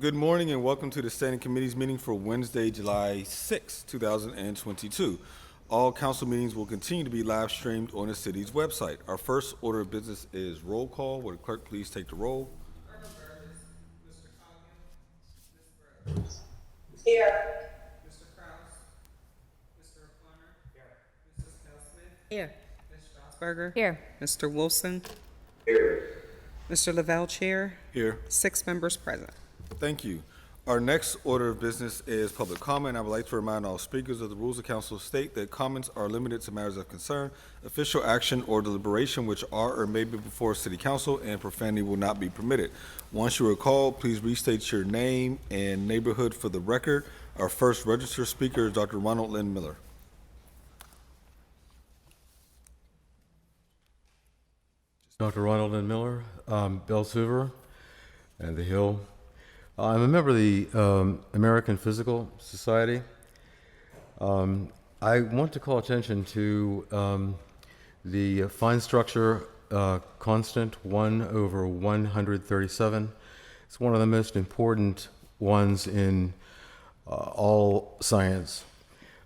Good morning and welcome to the Standing Committee's meeting for Wednesday, July 6, 2022. All council meetings will continue to be live streamed on the city's website. Our first order of business is roll call. Would the clerk please take the roll? Mr. Coghill, Ms. Burrows, Here. Mr. Kraus, Mr. O'Connor, Mrs. Smith, Here. Ms. Strasburger, Here. Mr. Wilson, Here. Mr. Lavelle Chair, Here. 6 members present. Thank you. Our next order of business is public comment. I would like to remind all speakers of the rules of council state that comments are limited to matters of concern, official action, or deliberation which are or may be before city council, and profanity will not be permitted. Once you are called, please restate your name and neighborhood for the record. Our first registered speaker is Dr. Ronald Lynn Miller. Dr. Ronald Lynn Miller, Bell Silver, and The Hill. I'm a member of the American Physical Society. I want to call attention to the fine structure constant 1/137. It's one of the most important ones in all science.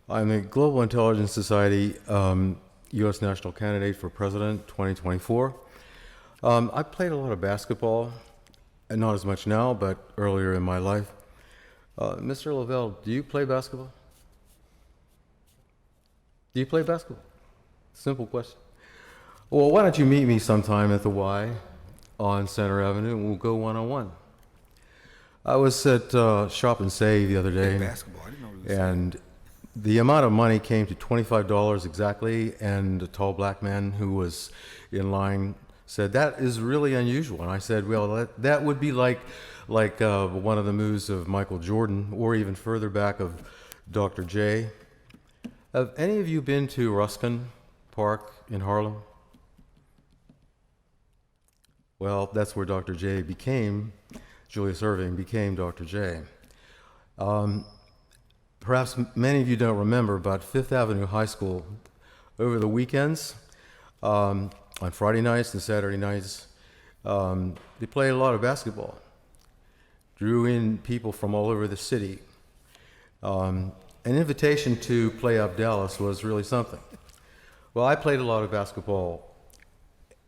I'm a Global Intelligence Society U.S. National Candidate for President 2024. I played a lot of basketball. And not as much now, but earlier in my life. Mr. Lavelle, do you play basketball? Do you play basketball? Simple question. Well, why don't you meet me sometime at the Y on Center Avenue and we'll go one-on-one. I was at Shop and Save the other day. Basketball, I didn't know it was And the amount of money came to $25 exactly, and a tall black man who was in line said, "That is really unusual." And I said, well, that would be like one of the moves of Michael Jordan, or even further back of Dr. J. Have any of you been to Ruskin Park in Harlem? Well, that's where Dr. J became, Julius Erving became Dr. J. Perhaps many of you don't remember, but Fifth Avenue High School, over the weekends, on Friday nights and Saturday nights, they played a lot of basketball. Drew in people from all over the city. An invitation to play up Dallas was really something. Well, I played a lot of basketball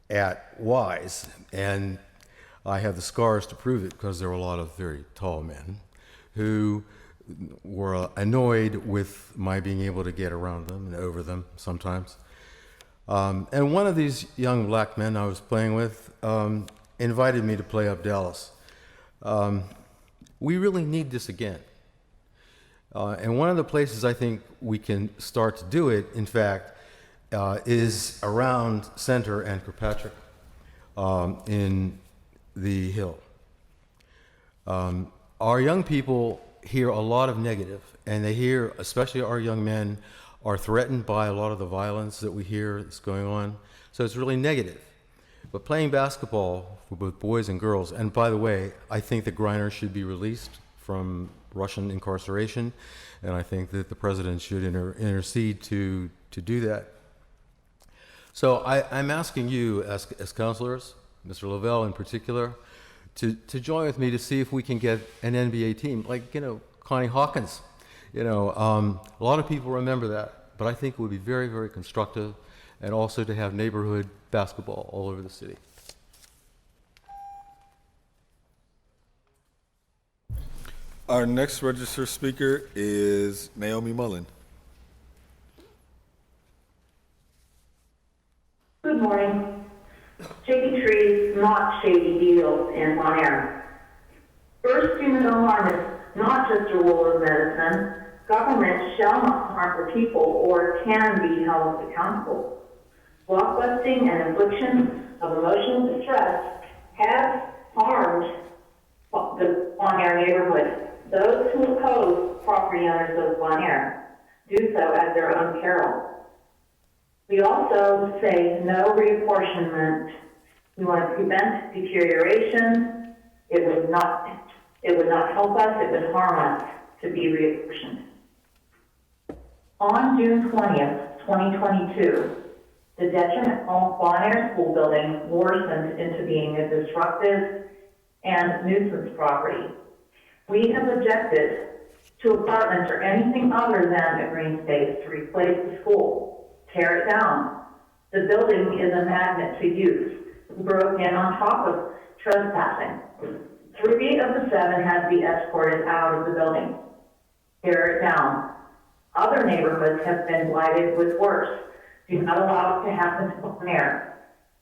at Wise, and I have the scars to prove it because there were a lot of very tall men who were annoyed with my being able to get around them and over them sometimes. And one of these young black men I was playing with invited me to play up Dallas. We really need this again. And one of the places I think we can start to do it, in fact, is around Center and Kirkpatrick in the Hill. Our young people hear a lot of negative, and they hear, especially our young men, are threatened by a lot of the violence that we hear that's going on. So it's really negative. But playing basketball for both boys and girls, and by the way, I think that Griner should be released from Russian incarceration, and I think that the president should intercede to do that. So I'm asking you as counselors, Mr. Lavelle in particular, to join with me to see if we can get an NBA team, like, Connie Hawkins. A lot of people remember that, but I think it would be very, very constructive, and also to have neighborhood basketball all over the city. Our next registered speaker is Naomi Mullen. Good morning. Shady trees, not shady deals in Bon Air. First, human no harm is not just a rule of medicine. Government shall not harm the people or can be held accountable. Blockbusting and infliction of emotional distress have harmed the Bon Air neighborhood. Those who oppose property owners of Bon Air do so at their own peril. We also say no reapportionment. We want to prevent deterioration. It would not help us, it would harm us to be reapportioned. On June 20th, 2022, the detriment of Bon Air School building worsened into being a disruptive and nuisance property. We have objected to apartments or anything other than a green space to replace the school. Tear it down. The building is a magnet to youth who broke in on top of trespassing. 3 of the 7 had to be escorted out of the building. Tear it down. Other neighborhoods have been blighted with worse. Do not allow it to happen to open air.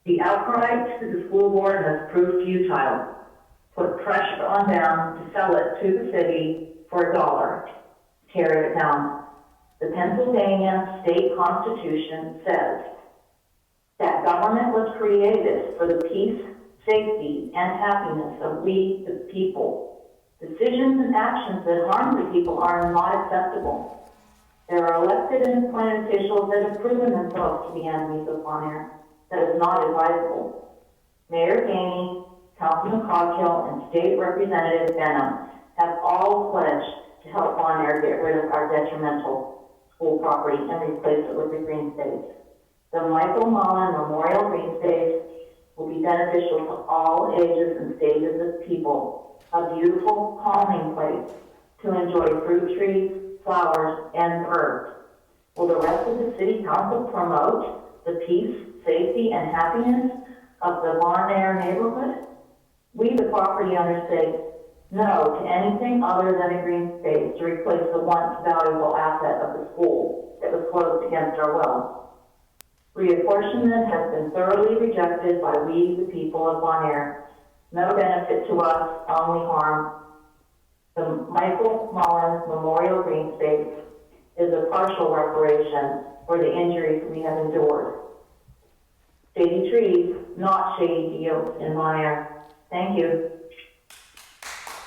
The outcry to the school board has proved futile. Put pressure on them to sell it to the city for $1. Tear it down. The Pennsylvania state constitution says that government was created for the peace, safety, and happiness of we, the people. Decisions and actions that harm the people are not acceptable. There are elected and appointed officials that have proven themselves to be enemies of Bon Air. That is not advisable. Mayor Gainey, Councilman Coghill, and State Representative Benham have all pledged to help Bon Air get rid of our detrimental school property and replace it with a green space. The Michael Mullen Memorial Green Space will be beneficial to all ages and stages of people, a beautiful calming place to enjoy fruit trees, flowers, and birds. Will the rest of the city council promote the peace, safety, and happiness of the Bon Air neighborhood? We, the property owners, say no to anything other than a green space to replace the once valuable asset of the school that was closed against our will. Reapportionment has been thoroughly rejected by we, the people of Bon Air. No benefit to us, only harm. The Michael Mullen Memorial Green Space is a partial reparation for the injuries we have endured. Shady trees, not shady deals in Bon Air. Thank you.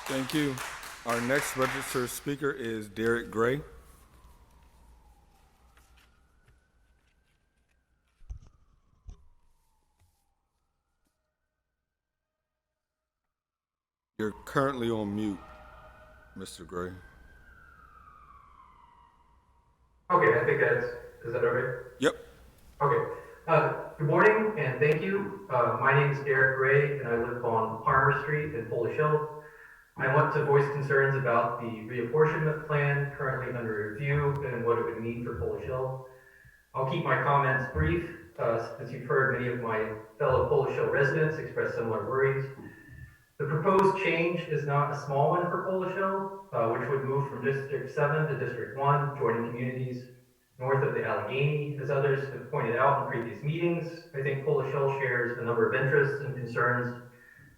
Thank you. Our next registered speaker is Derek Gray. You're currently on mute, Mr. Gray. Okay, I think is that okay? Yep. Okay. Good morning and thank you. My name is Derek Gray and I live on Palmer Street in Polish Hill. I want to voice concerns about the reapportionment plan currently under review and what it would mean for Polish Hill. I'll keep my comments brief since you've heard many of my fellow Polish Hill residents express similar worries. The proposed change is not a small one for Polish Hill, which would move from District 7 to District 1, joining communities north of the Allegheny. As others have pointed out in previous meetings, I think Polish Hill shares a number of interests and concerns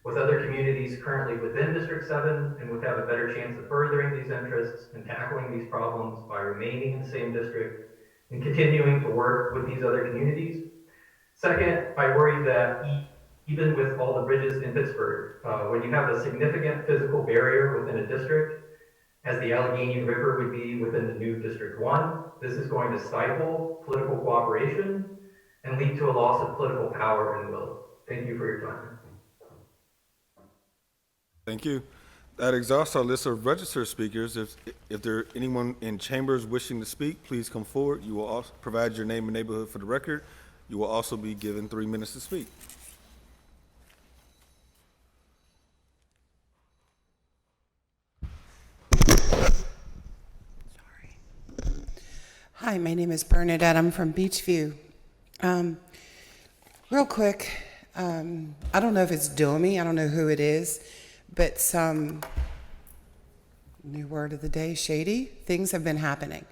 with other communities currently within District 7 and would have a better chance of furthering these interests and tackling these problems by remaining in the same district and continuing to work with these other communities. Second, I worry that even with all the bridges in Pittsburgh, when you have a significant physical barrier within a district, as the Allegheny River would be within the new District 1, this is going to stifle political cooperation and lead to a loss of political power and will. Thank you for your time. Thank you. That exhausts our list of registered speakers. If there are anyone in chambers wishing to speak, please come forward. You will also provide your name and neighborhood for the record. You will also be given 3 minutes to speak. Hi, my name is Bernadette. I'm from Beachview. Real quick, I don't know if it's Domi, I don't know who it is, but some new word of the day, shady things have been happening.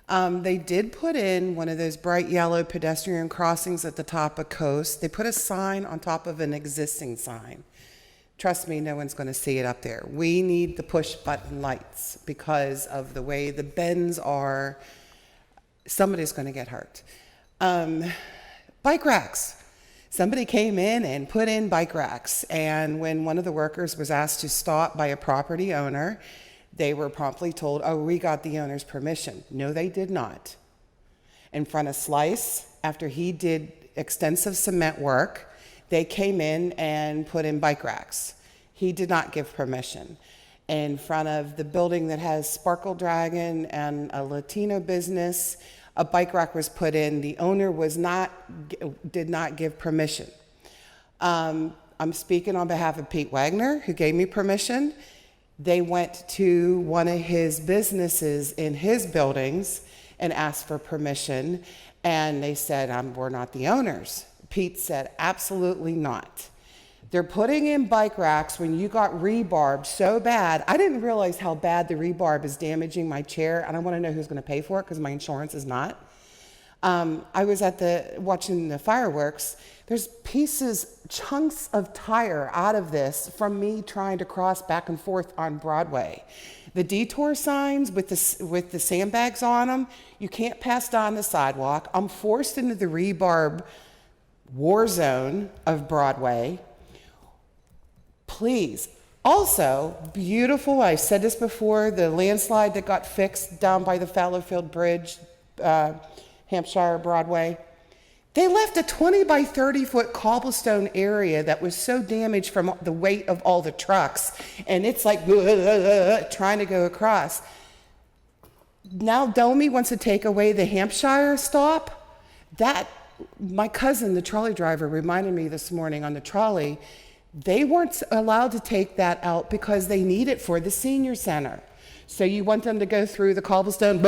They did put in one of those bright yellow pedestrian crossings at the top of Coast. They put a sign on top of an existing sign. Trust me, no one's going to see it up there. We need the push button lights because of the way the bends are. Somebody's going to get hurt. Bike racks. Somebody came in and put in bike racks, and when one of the workers was asked to stop by a property owner, they were promptly told, oh, we got the owner's permission. No, they did not. In front of Slice, after he did extensive cement work, they came in and put in bike racks. He did not give permission. In front of the building that has Sparkle Dragon and a Latino business, a bike rack was put in. The owner did not give permission. I'm speaking on behalf of Pete Wagner, who gave me permission. They went to one of his businesses in his buildings and asked for permission, and they said, we're not the owners. Pete said, absolutely not. They're putting in bike racks when you got rebarb so bad. I didn't realize how bad the rebarb is damaging my chair. I don't want to know who's going to pay for it because my insurance is not. I was watching the fireworks. There's chunks of tire out of this from me trying to cross back and forth on Broadway. The detour signs with the sandbags on them, you can't pass down the sidewalk. I'm forced into the rebarb war zone of Broadway. Please. Also, beautiful, I said this before, the landslide that got fixed down by the Fallowfield Bridge, Hampshire, Broadway. They left a 20 by 30 foot cobblestone area that was so damaged from the weight of all the trucks, and it's like trying to go across. Now Domi wants to take away the Hampshire stop. My cousin, the trolley driver, reminded me this morning on the trolley, they weren't allowed to take that out because they need it for the senior center. So you want them to go through the cobblestone,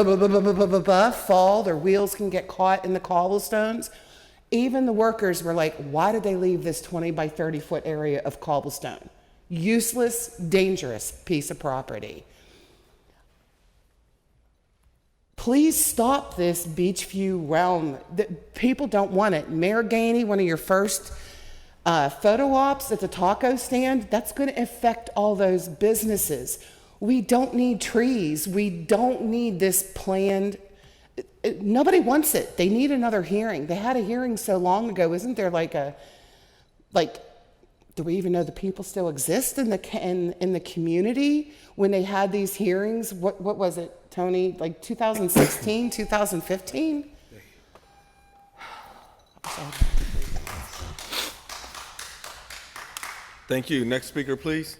fall, their wheels can get caught in the cobblestones. Even the workers were like, why did they leave this 20 by 30 foot area of cobblestone? Useless, dangerous piece of property. Please stop this Beachview realm. People don't want it. Mayor Gainey, one of your first photo ops at the taco stand, that's going to affect all those businesses. We don't need trees. We don't need this planned. Nobody wants it. They need another hearing. They had a hearing so long ago. Isn't there do we even know the people still exist in the community when they had these hearings? What was it, Tony? Like 2016, 2015? Thank you. Next speaker, please.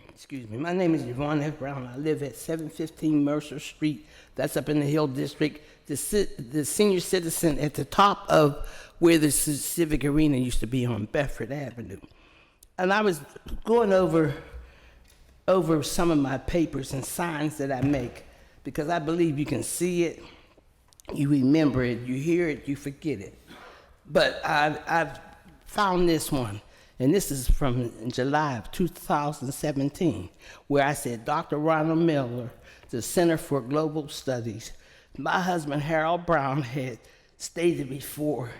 Excuse me. My name is Yvonne F. Brown. I live at 715 Mercer Street. That's up in the Hill District. The senior citizen at the top of where the Civic Arena used to be on Bedford Avenue. And I was going over some of my papers and signs that I make because I believe you can see it, you remember it, you hear it, you forget it. But I've found this one. And this is from July of 2017, where I said, Dr. Ronald Miller, the Center for Global Studies. My husband, Harold Brown, had stated before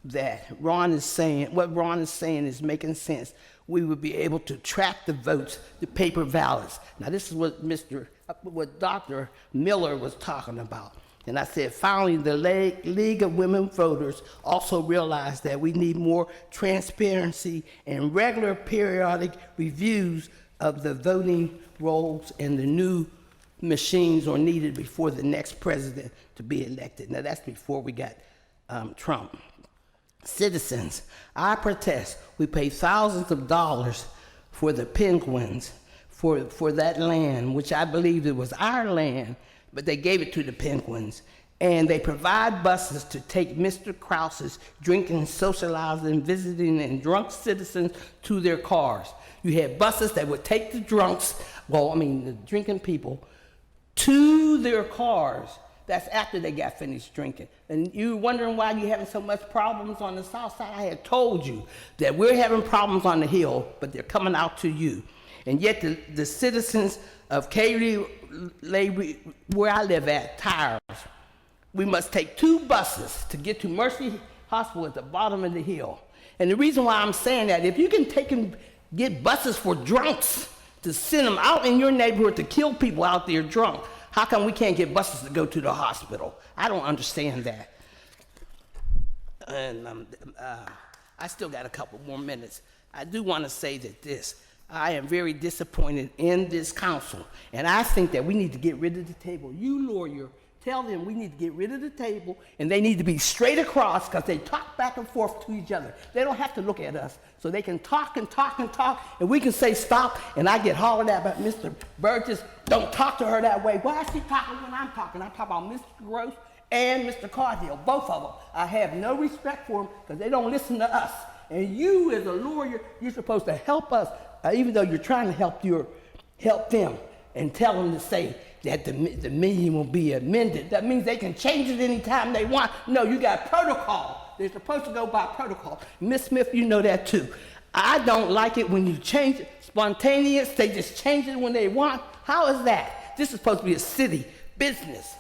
that what Ron is saying is making sense. We would be able to track the votes, the paper ballots. Now, this is what Dr. Miller was talking about. And I said, finally, the League of Women Voters also realized that we need more transparency and regular periodic reviews of the voting rolls, and the new machines are needed before the next president to be elected. Now, that's before we got Trump. Citizens, I protest. We pay thousands of dollars for the Penguins, for that land, which I believed it was our land, but they gave it to the Penguins. And they provide buses to take Mr. Krause's drinking, socializing, visiting, and drunk citizens to their cars. You had buses that would take the the drinking people, to their cars. That's after they got finished drinking. And you're wondering why you're having so much problems on the south side. I had told you that we're having problems on the hill, but they're coming out to you. And yet the citizens of Katy, where I live at, Tires, we must take 2 buses to get to Mercy Hospital at the bottom of the hill. And the reason why I'm saying that, if you can take and get buses for drunks to send them out in your neighborhood to kill people out there drunk, how come we can't get buses to go to the hospital? I don't understand that. And I still got a couple more minutes. I do want to say that I am very disappointed in this council, and I think that we need to get rid of the table. You lawyer Tell them we need to get rid of the table and they need to be straight across because they talk back and forth to each other. They don't have to look at us. So they can talk and talk and talk and we can say stop and I get hollered at by Mr. Burgess, don't talk to her that way. Why is she talking when I'm talking? I talk about Mr. Gross and Mr. Cargill, both of them. I have no respect for them because they don't listen to us. And you as a lawyer, you're supposed to help us, even though you're trying to help them and tell them to say, that the menu will be amended. That means they can change it anytime they want. No, you got protocol. They're supposed to go by protocol. Miss Smith, you know that too. I don't like it when you change it spontaneous. They just change it when they want. How is that? This is supposed to be a city business.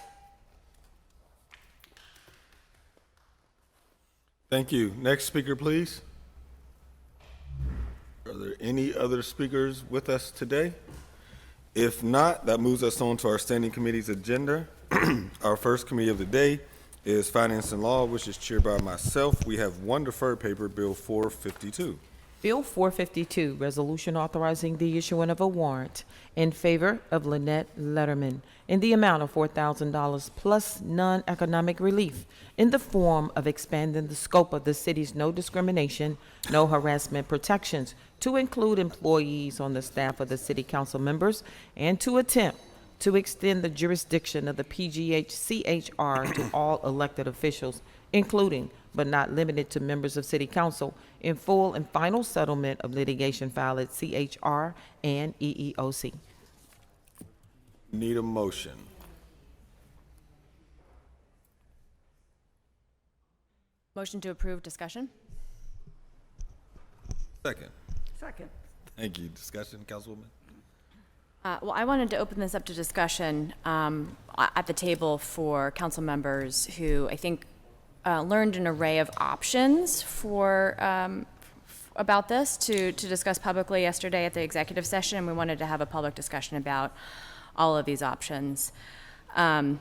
Thank you. Next speaker, please. Are there any other speakers with us today? If not, that moves us on to our standing committee's agenda. Our first committee of the day is Finance and Law, which is chaired by myself. We have one deferred paper, Bill 452. Bill 452, resolution authorizing the issuing of a warrant in favor of Lynette Letterman in the amount of $4,000 plus non-economic relief in the form of expanding the scope of the city's no discrimination, no harassment protections to include employees on the staff of the city council members and to attempt to extend the jurisdiction of the PGH-CHR to all elected officials, including but not limited to members of city council, in full and final settlement of litigation filed at CHR and EEOC. Need a motion. Motion to approve. Discussion? Second. Second. Thank you. Discussion, Councilwoman? Well, I wanted to open this up to discussion at the table for council members who I think learned an array of options for about this to discuss publicly yesterday at the executive session, and we wanted to have a public discussion about all of these options. But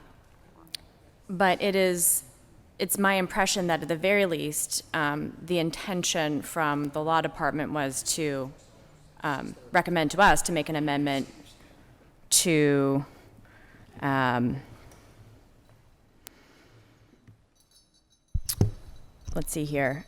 it's my impression that at the very least, the intention from the law department was to recommend to us to make an amendment to let's see here,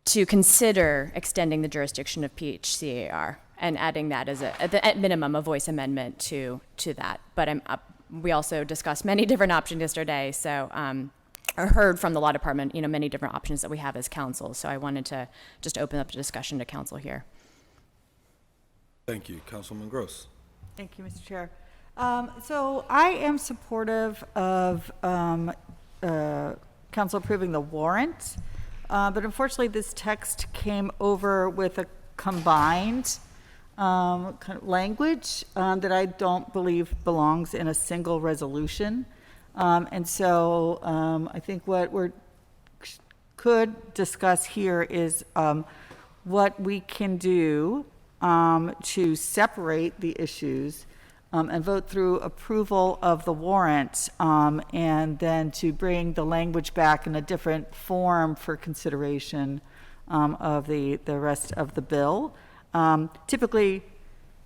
to consider extending the jurisdiction of PHCAR and adding that as at minimum a voice amendment to that. But we also discussed many different options yesterday, so or heard from the law department, many different options that we have as council. So I wanted to just open up the discussion to council here. Thank you. Councilwoman Gross. Thank you, Mr. Chair. So I am supportive of council approving the warrant, but unfortunately this text came over with a combined kind of language that I don't believe belongs in a single resolution. And so I think what we could discuss here is what we can do to separate the issues and vote through approval of the warrant, and then to bring the language back in a different form for consideration of the rest of the bill. Typically,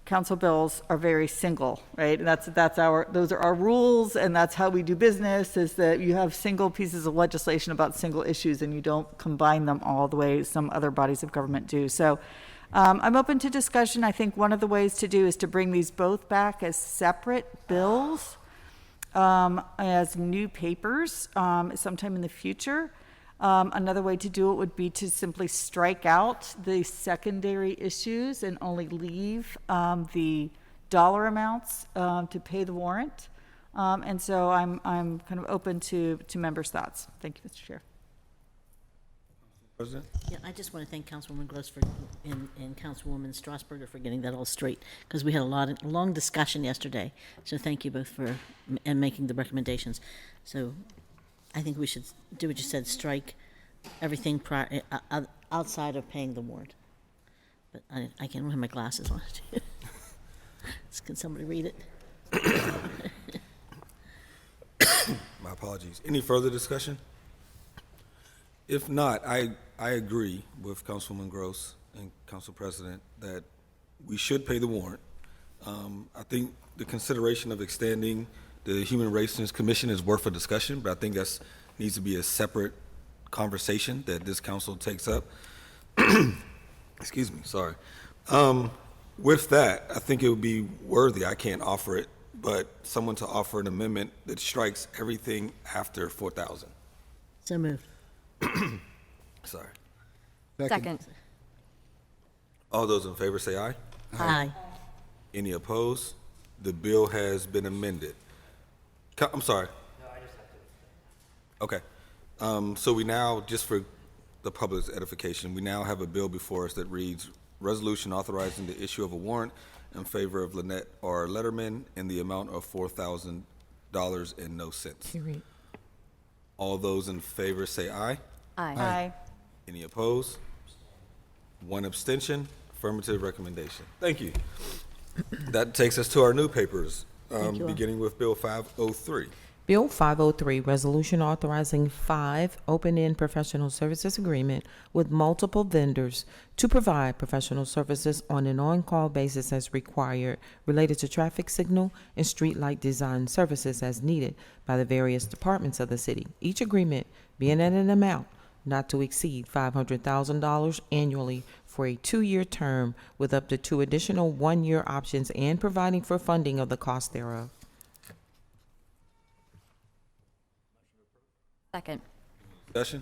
council bills are very single, right? And those are our rules, and that's how we do business, is that you have single pieces of legislation about single issues and you don't combine them all the way some other bodies of government do. So I'm open to discussion. I think one of the ways to do is to bring these both back as separate bills, as new papers sometime in the future. Another way to do it would be to simply strike out the secondary issues and only leave the dollar amounts to pay the warrant. And so I'm kind of open to members' thoughts. Thank you, Mr. Chair. President? Yeah, I just want to thank Councilwoman Gross and Councilwoman Strasburger for getting that all straight, because we had a long discussion yesterday. So thank you both for making the recommendations. So I think we should do what you said, strike everything outside of paying the warrant. But I can't have my glasses on. Can somebody read it? My apologies. Any further discussion? If not, I agree with Councilwoman Gross and Council President that we should pay the warrant. I think the consideration of extending the Human Relations Commission is worth a discussion, but I think that's needs to be a separate conversation that this council takes up. Excuse me, sorry. With that, I think it would be worthy, I can't offer it, but someone to offer an amendment that strikes everything after 4,000. So moved. Sorry. Second. All those in favor say aye. Aye. Any opposed? The bill has been amended. I'm sorry. No, I just have to. Okay. So we now, just for the public's edification, we now have a bill before us that reads, resolution authorizing the issue of a warrant in favor of Lynette R. Letterman in the amount of $4,000 and no cents. Period. All those in favor say aye. Aye. Any opposed? One abstention. Affirmative recommendation. Thank you. That takes us to our new papers, you all. beginning with Bill 503. Bill 503, resolution authorizing 5 open-end professional services agreement with multiple vendors to provide professional services on an on-call basis as required related to traffic signal and street light design services as needed by the various departments of the city. Each agreement being at an amount not to exceed $500,000 annually for a 2-year term with up to 2 additional 1-year options and providing for funding of the cost thereof. Second. Discussion?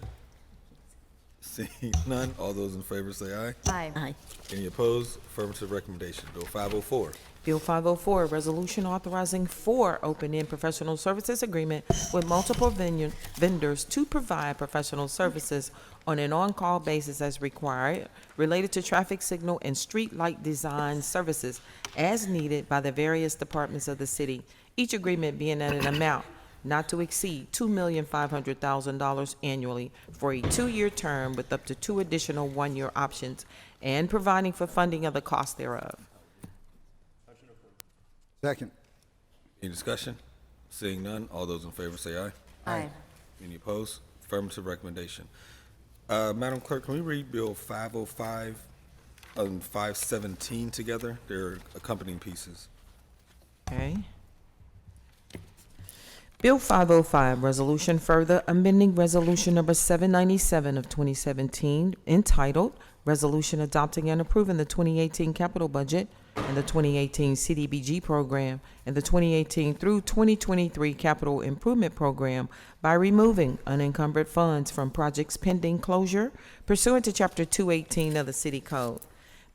Seeing none, all those in favor say aye. Aye. Aye. Any opposed? Affirmative recommendation. Bill 504. Bill 504, resolution authorizing 4 open-end professional services agreement with multiple vendors to provide professional services on an on-call basis as required related to traffic signal and street light design services as needed by the various departments of the city. Each agreement being at an amount not to exceed $2,500,000 annually for a 2-year term with up to 2 additional 1-year options and providing for funding of the cost thereof. Second. Any discussion? Seeing none, all those in favor say aye. Aye. Any opposed? Affirmative recommendation. Madam Clerk, can we read Bill 505 and 517 together? They're accompanying pieces. Okay. Bill 505, resolution further amending resolution number 797 of 2017 entitled Resolution Adopting and Approving the 2018 Capital Budget and the 2018 CDBG Program and the 2018 through 2023 Capital Improvement Program by removing unencumbered funds from projects pending closure pursuant to Chapter 218 of the City Code.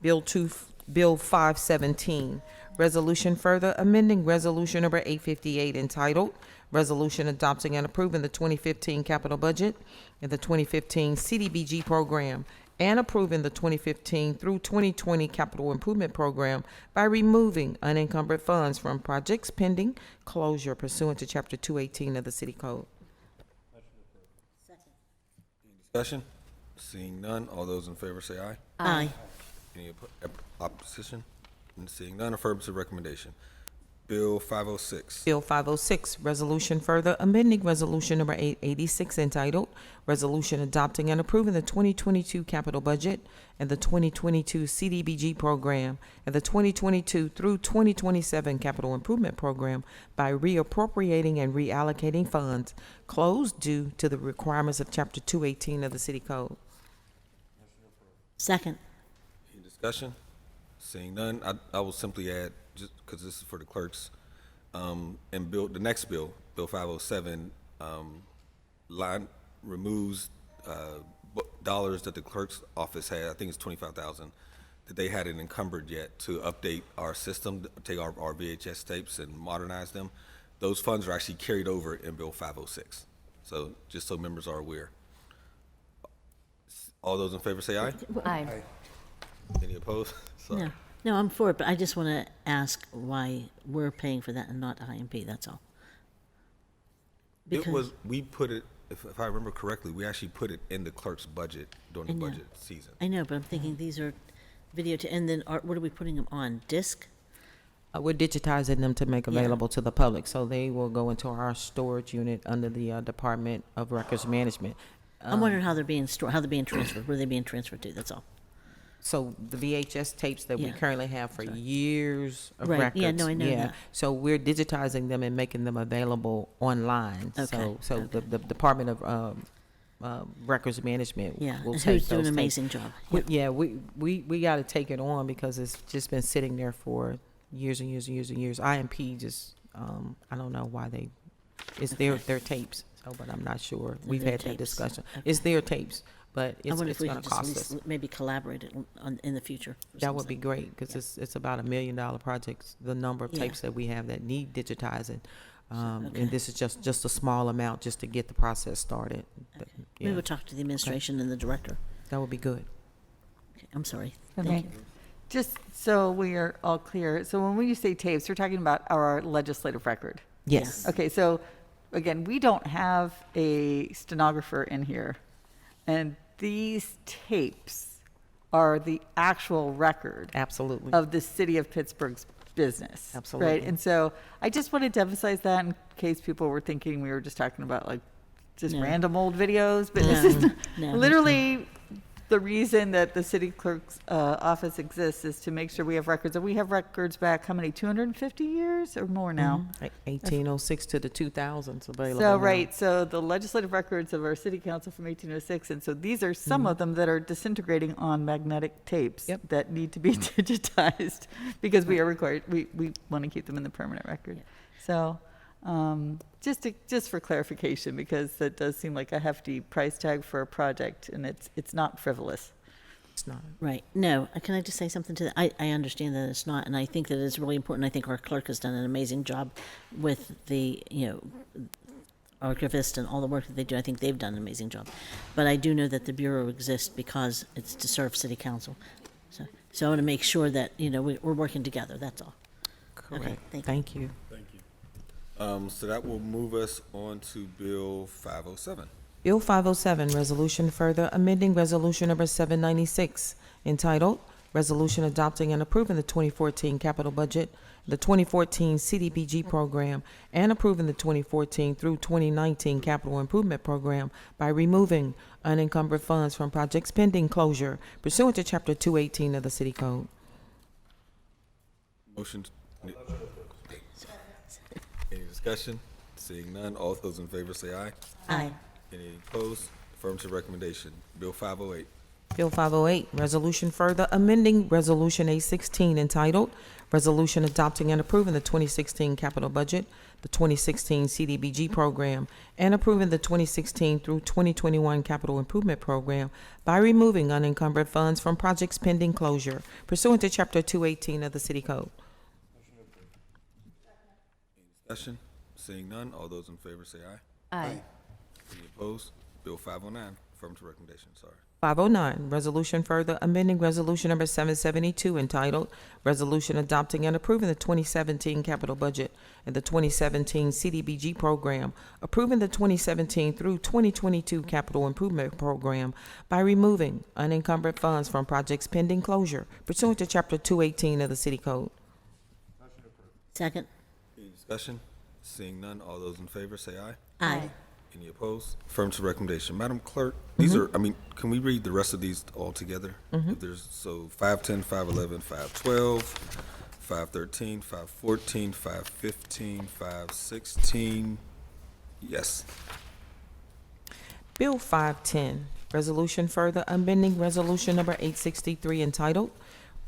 Bill 517, resolution further amending resolution number 858 entitled Resolution Adopting and Approving the 2015 Capital Budget and the 2015 CDBG Program and approving the 2015 through 2020 Capital Improvement Program by removing unencumbered funds from projects pending closure pursuant to Chapter 218 of the City Code. Discussion? Seeing none, all those in favor say aye. Aye. Any opposition? And seeing none, affirmative recommendation. Bill 506. Bill 506, resolution further amending resolution number 886 entitled Resolution Adopting and Approving the 2022 Capital Budget and the 2022 CDBG Program and the 2022 through 2027 Capital Improvement Program by reappropriating and reallocating funds closed due to the requirements of Chapter 218 of the City Code. Second. Any discussion? Seeing none, I will simply add, just because this is for the clerks, and the next bill, Bill 507, line removes dollars that the clerk's office had, I think it's $25,000, that they hadn't encumbered yet to update our system, take our VHS tapes and modernize them. Those funds are actually carried over in Bill 506. So just so members are aware. All those in favor say aye. Aye. Any opposed? Sorry. No, no, I'm for it, but I just want to ask why we're paying for that and not IMP, that's all. We put it, if I remember correctly, we actually put it in the clerk's budget during the I know. budget season. I know, but I'm thinking these are video and then what are we putting them on, disc? We're digitizing them to make available to the public, so they will go into our storage unit under the Department of Records Management. I'm wondering how they're being stored, how they're being transferred, where they're being transferred to, that's all. so the VHS tapes that we Yeah. currently have for years of Right. records. Yeah, no, I know that. So we're digitizing them and making them available online. Okay, So okay. the Department of Records Management Yeah, will and take who's doing those an tapes. amazing job. Yeah, we got to take it on because it's just been sitting there for years and years and years and years. IMP just, I don't know why it's their tapes. So, but I'm not sure. We've their had that tapes. discussion. Okay. It's their tapes, but I wonder it's if we going could to just at cost least us. maybe collaborate it in the future. or That would something. be great because it's about $1 million projects. The number of Yeah. tapes that we have that need digitizing, Okay. and this is just a small amount just to get the process started. But, We yeah, will talk to the administration and the director. that would be good. Okay, I'm sorry. Okay. Thank you. Just so we are all clear, so when we say tapes, we're talking about our legislative record. Yes. Okay, so again, we don't have a stenographer in here. And these tapes are the actual record Absolutely. of the city of Pittsburgh's business. Absolutely. Right? And so I just wanted to emphasize that in case people were thinking we were just talking about like just No. random old videos. But this No, is no. literally the reason that the city clerk's office exists is to make sure we have records. And we have records back, how many, 250 years or more now? Like 1806 to the 2000s available. So, now. right, so the legislative records of our city council from 1806, and so these are some of them that are disintegrating on magnetic tapes Yep. that need to be digitized because we are required, we want to keep them in the permanent record. So, just for clarification, because that does seem like a hefty price tag for a project, and it's not frivolous. It's not. Right. No, can I just say something to that? I understand that it's not, and I think that it's really important. I think our clerk has done an amazing job with the, archivist and all the work that they do. I think they've done an amazing job. But I do know that the Bureau exists because it's to serve city council. So I want to make sure that, we're working together, that's all. Correct. Okay, thank you. Thank you. Thank you. So that will move us on to Bill 507. Bill 507, resolution further amending resolution number 796, entitled Resolution Adopting and Approving the 2014 Capital Budget, the 2014 CDBG Program, and approving the 2014 through 2019 Capital Improvement Program by removing unencumbered funds from projects pending closure pursuant to Chapter 218 of the City Code. Motion. Any discussion? Seeing none, all those in favor say aye. Aye. Any opposed? Affirmative recommendation. Bill 508. Bill 508, resolution further amending Resolution 816 entitled Resolution Adopting and Approving the 2016 Capital Budget, the 2016 CDBG Program, and approving the 2016 through 2021 Capital Improvement Program by removing unencumbered funds from projects pending closure pursuant to Chapter 218 of the City Code. Discussion? Seeing none, all those in favor say aye. Aye. Any opposed? Bill 509. Affirmative recommendation, sorry. 509, resolution further amending resolution number 772 entitled Resolution Adopting and Approving the 2017 Capital Budget and the 2017 CDBG Program, approving the 2017 through 2022 Capital Improvement Program by removing unencumbered funds from projects pending closure pursuant to Chapter 218 of the City Code. Second? Any discussion? Seeing none, all those in favor say aye. Aye. Any opposed? Affirmative recommendation. Madam Clerk, these are, can we read the rest of these all together? If there's, 510, 511, 512, 513, 514, 515, 516. Yes. Bill 510, resolution further amending resolution number 863 entitled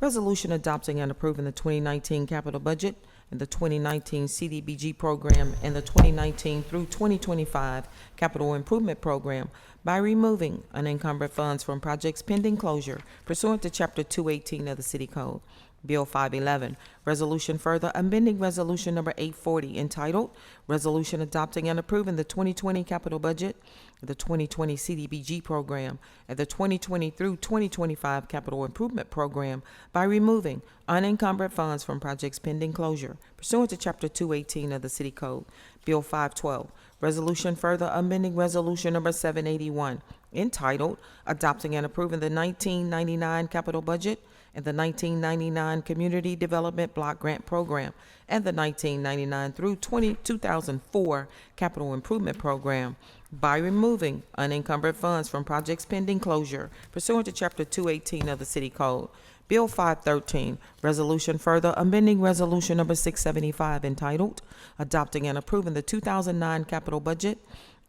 Resolution Adopting and Approving the 2019 Capital Budget and the 2019 CDBG Program and the 2019 through 2025 Capital Improvement Program by removing unencumbered funds from projects pending closure pursuant to Chapter 218 of the City Code. Bill 511, resolution further amending resolution number 840 entitled Resolution Adopting and Approving the 2020 Capital Budget, the 2020 CDBG Program, and the 2020 through 2025 Capital Improvement Program by removing unencumbered funds from projects pending closure pursuant to Chapter 218 of the City Code. Bill 512, resolution further amending resolution number 781 entitled Adopting and Approving the 1999 Capital Budget and the 1999 Community Development Block Grant Program and the 1999 through 2004 Capital Improvement Program by removing unencumbered funds from projects pending closure pursuant to Chapter 218 of the City Code. Bill 513, Resolution further amending Resolution Number 675 entitled Adopting and Approving the 2009 Capital Budget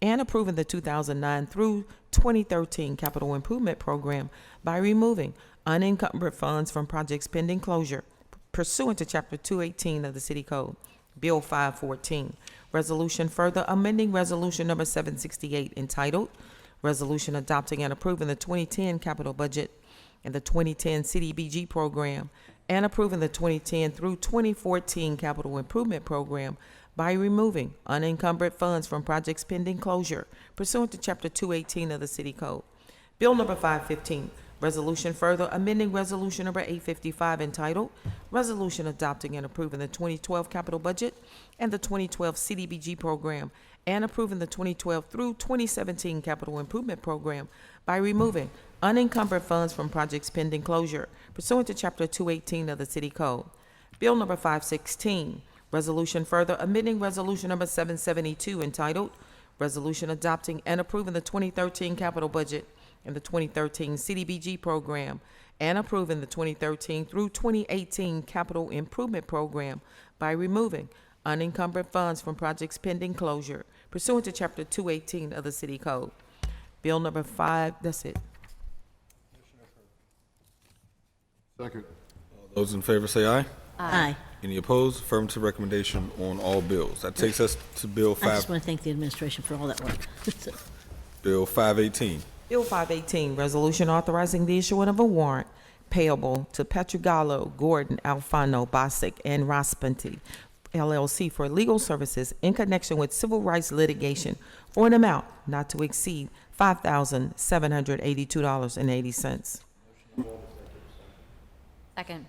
and Approving the 2009 through 2013 Capital Improvement Program by removing unencumbered funds from projects pending closure pursuant to Chapter 218 of the City Code. Bill 514, Resolution further amending Resolution Number 768 entitled Resolution Adopting and Approving the 2010 Capital Budget and the 2010 CDBG Program and approving the 2010 through 2014 Capital Improvement Program by removing unencumbered funds from projects pending closure pursuant to Chapter 218 of the City Code. Bill number 515, Resolution further amending Resolution number 855 entitled Resolution Adopting and Approving the 2012 Capital Budget and the 2012 CDBG Program and approving the 2012 through 2017 Capital Improvement Program by removing unencumbered funds from projects pending closure pursuant to Chapter 218 of the City Code. Bill number 516, Resolution further amending Resolution number 772 entitled Resolution Adopting and Approving the 2013 Capital Budget and the 2013 CDBG Program and approving the 2013 through 2018 Capital Improvement Program by removing unencumbered funds from projects pending closure pursuant to Chapter 218 of the City Code. Bill number 5, that's it. Second. All those in favor say aye. Aye. Any opposed? Affirmative recommendation on all bills. That takes us to Bill I 5. just want to thank the administration for all that work. So, Bill 518. Bill 518, Resolution authorizing the issuing of a warrant payable to Petrugallo, Gordon, Alfano, Bosick, and Raspenti, LLC for legal services in connection with civil rights litigation for an amount not to exceed $5,782.80. Second.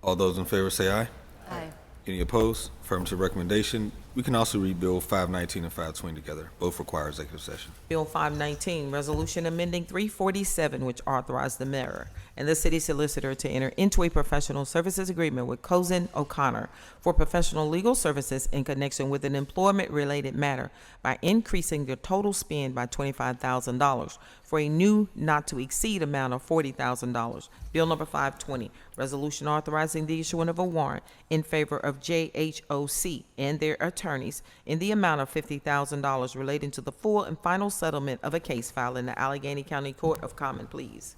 All those in favor say aye. Aye. Any opposed? Affirmative recommendation. We can also read Bill 519 and 520 together. Both require executive session. Bill 519, Resolution amending 347, which authorized the mayor and the city solicitor to enter into a professional services agreement with Cozen O'Connor for professional legal services in connection with an employment-related matter by increasing the total spend by $25,000 for a new not-to-exceed amount of $40,000. Bill number 520, Resolution authorizing the issuing of a warrant in favor of JHOC and their attorneys in the amount of $50,000 relating to the full and final settlement of a case filed in the Allegheny County Court of Common Pleas.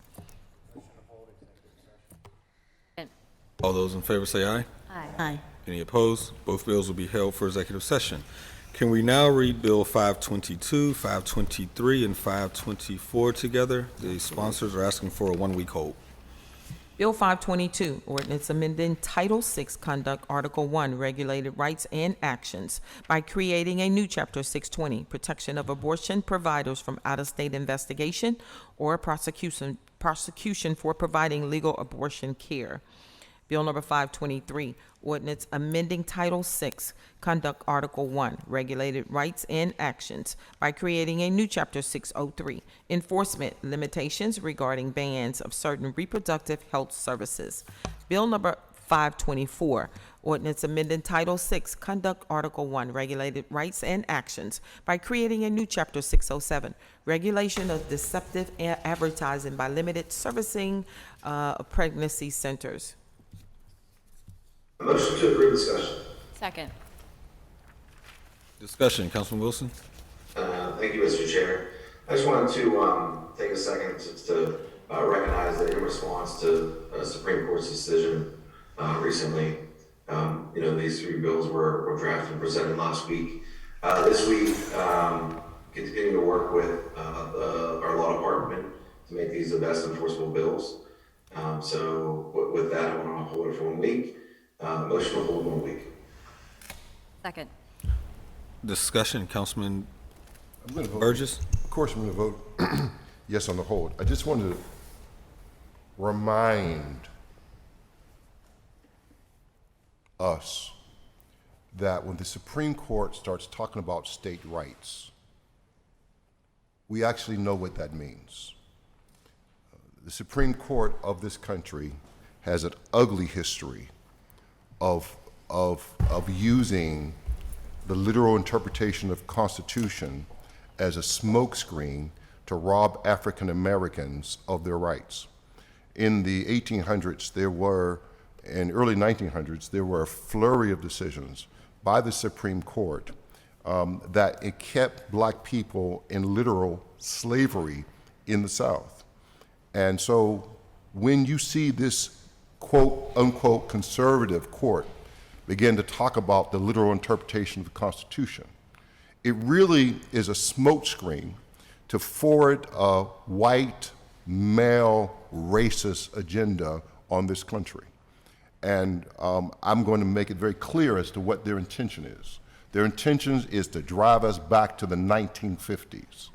All those in favor say aye. Aye. aye. Any opposed? Both bills will be held for executive session. Can we now read Bill 522, 523, and 524 together? The sponsors are asking for a one-week hold. Bill 522, ordinance amending Title VI Conduct, Article 1, Regulated Rights and Actions by creating a new Chapter 620, Protection of Abortion Providers from Out-of-State Investigation or prosecution for providing legal abortion care. Bill number 523, ordinance amending Title VI Conduct, Article 1, Regulated Rights and Actions by creating a new Chapter 603, Enforcement Limitations regarding bans of certain reproductive health services. Bill number 524, ordinance amending Title VI Conduct, Article 1, Regulated Rights and Actions by creating a new Chapter 607, Regulation of Deceptive Advertising by Limited Servicing Pregnancy Centers. A motion to approve discussion. Second. Discussion, Councilman Wilson. Thank you, Mr. Chair. I just wanted to take a second to recognize that in response to Supreme Court's decision recently, these three bills were drafted and presented last week. This week, continuing to work with our law department to make these the best enforceable bills. So with that, I want to hold it for 1 week. Motion to hold 1 week. Second. Discussion, Councilman I'm going to vote. Burgess. Of course, I'm going to vote yes on the hold. I just wanted to remind us that when the Supreme Court starts talking about state rights, we actually know what that means. The Supreme Court of this country has an ugly history of using the literal interpretation of Constitution as a smokescreen to rob African Americans of their rights. In the 1800s, in early 1900s, there were a flurry of decisions by the Supreme Court that it kept black people in literal slavery in the South. And so when you see this quote unquote conservative court begin to talk about the literal interpretation of the Constitution, it really is a smokescreen to forward a white, male, racist agenda on this country. And I'm going to make it very clear as to what their intention is. Their intention is to drive us back to the 1950s,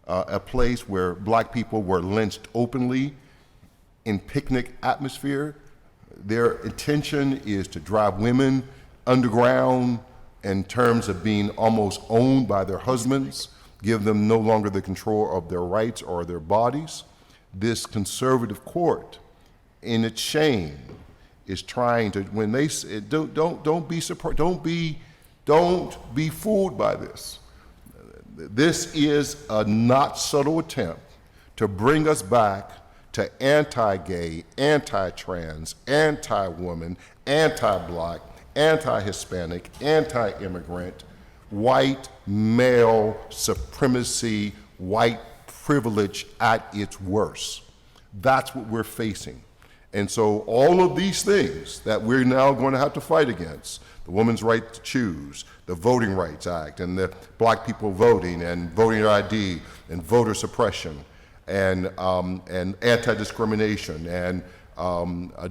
a place where black people were lynched openly in picnic atmosphere. Their intention is to drive women underground in terms of being almost owned by their husbands, give them no longer the control of their rights or their bodies. This conservative court, in its shame, is trying to, when they say, don't be surprised, don't be fooled by this. This is a not subtle attempt to bring us back to anti-gay, anti-trans, anti-woman, anti-black, anti-Hispanic, anti-immigrant, white male supremacy, white privilege at its worst. That's what we're facing. And so all of these things that we're now going to have to fight against, the woman's right to choose, the Voting Rights Act, and the black people voting, and voting ID, and voter suppression, and anti-discrimination, and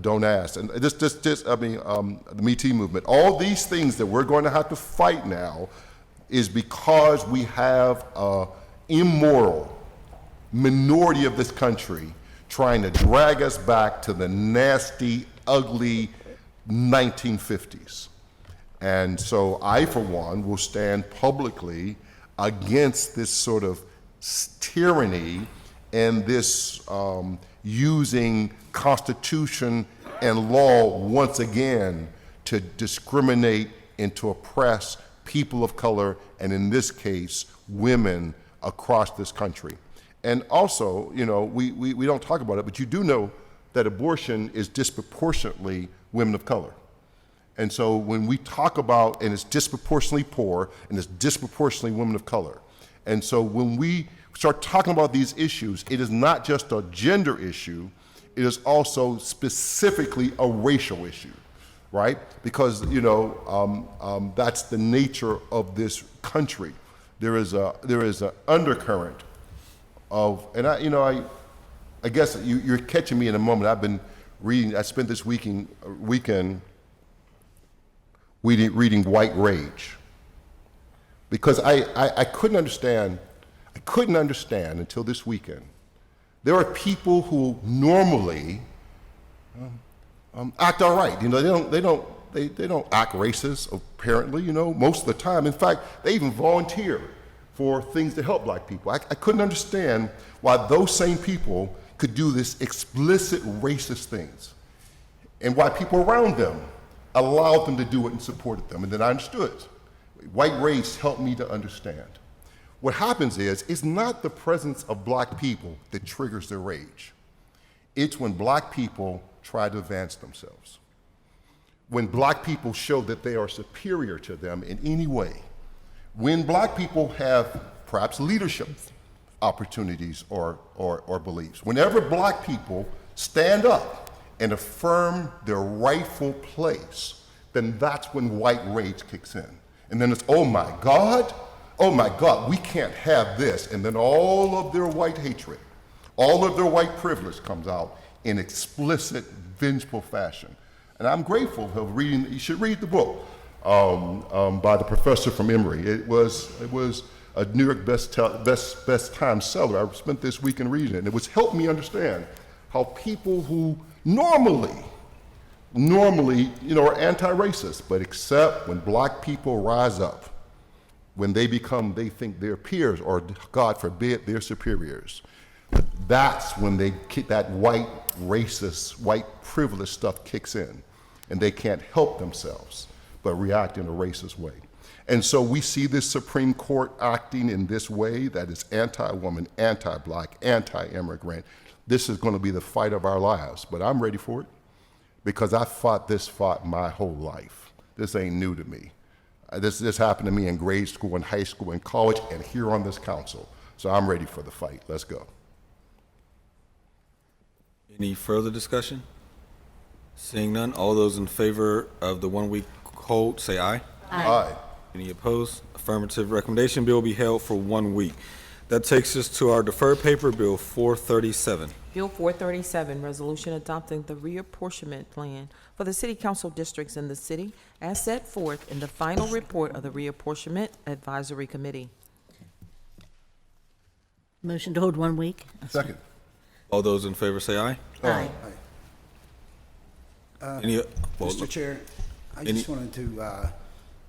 don't ask, and the Me Too movement. All these things that we're going to have to fight now is because we have an immoral minority of this country trying to drag us back to the nasty, ugly 1950s. And so I, for one, will stand publicly against this sort of tyranny and this using Constitution and law once again to discriminate and to oppress people of color, and in this case, women across this country. And also, you know, we don't talk about it, but you do know that abortion is disproportionately women of color. And so when we talk about, and it's disproportionately poor, and it's disproportionately women of color. And so when we start talking about these issues, it is not just a gender issue, it is also specifically a racial issue, right? Because, you know, that's the nature of this country. There is an undercurrent of, and I guess you're catching me in a moment. I've been reading, I spent this weekend reading White Rage, because I couldn't understand until this weekend. There are people who normally act all right. You know, they don't act racist, apparently, you know, most of the time. In fact, they even volunteer for things to help black people. I couldn't understand why those same people could do this explicit racist things, and why people around them allowed them to do it and supported them. And then I understood. White Rage helped me to understand. What happens is, it's not the presence of black people that triggers their rage. It's when black people try to advance themselves. When black people show that they are superior to them in any way. When black people have perhaps leadership opportunities or beliefs. Whenever black people stand up and affirm their rightful place, then that's when white rage kicks in. And then it's, oh my God, we can't have this. And then all of their white hatred, all of their white privilege comes out in explicit, vengeful fashion. And I'm grateful for reading, you should read the book by the professor from Emory. It was a New York best time seller. I spent this weekend reading it, and it was helped me understand how people who normally, you know, are anti-racist, but except when black people rise up, when they think they're peers, or God forbid, they're superiors. That's when that white racist, white privileged stuff kicks in, and they can't help themselves but react in a racist way. And so we see this Supreme Court acting in this way that is anti-woman, anti-black, anti-immigrant. This is going to be the fight of our lives, but I'm ready for it because I fought this fight my whole life. This ain't new to me. This happened to me in grade school, in high school, in college, and here on this council. So I'm ready for the fight. Let's go. Any further discussion? Seeing none, all those in favor of the 1 week hold, say aye. Aye. Any opposed? Affirmative. Recommendation, bill will be held for 1 week. That takes us to our deferred paper, Bill 437. Bill 437, resolution adopting the reapportionment plan for the city council districts in the city as set forth in the final report of the reapportionment advisory committee. Motion to hold 1 week. Second. All those in favor say aye. Aye. Any, well, Mr. Chair, I any- just wanted to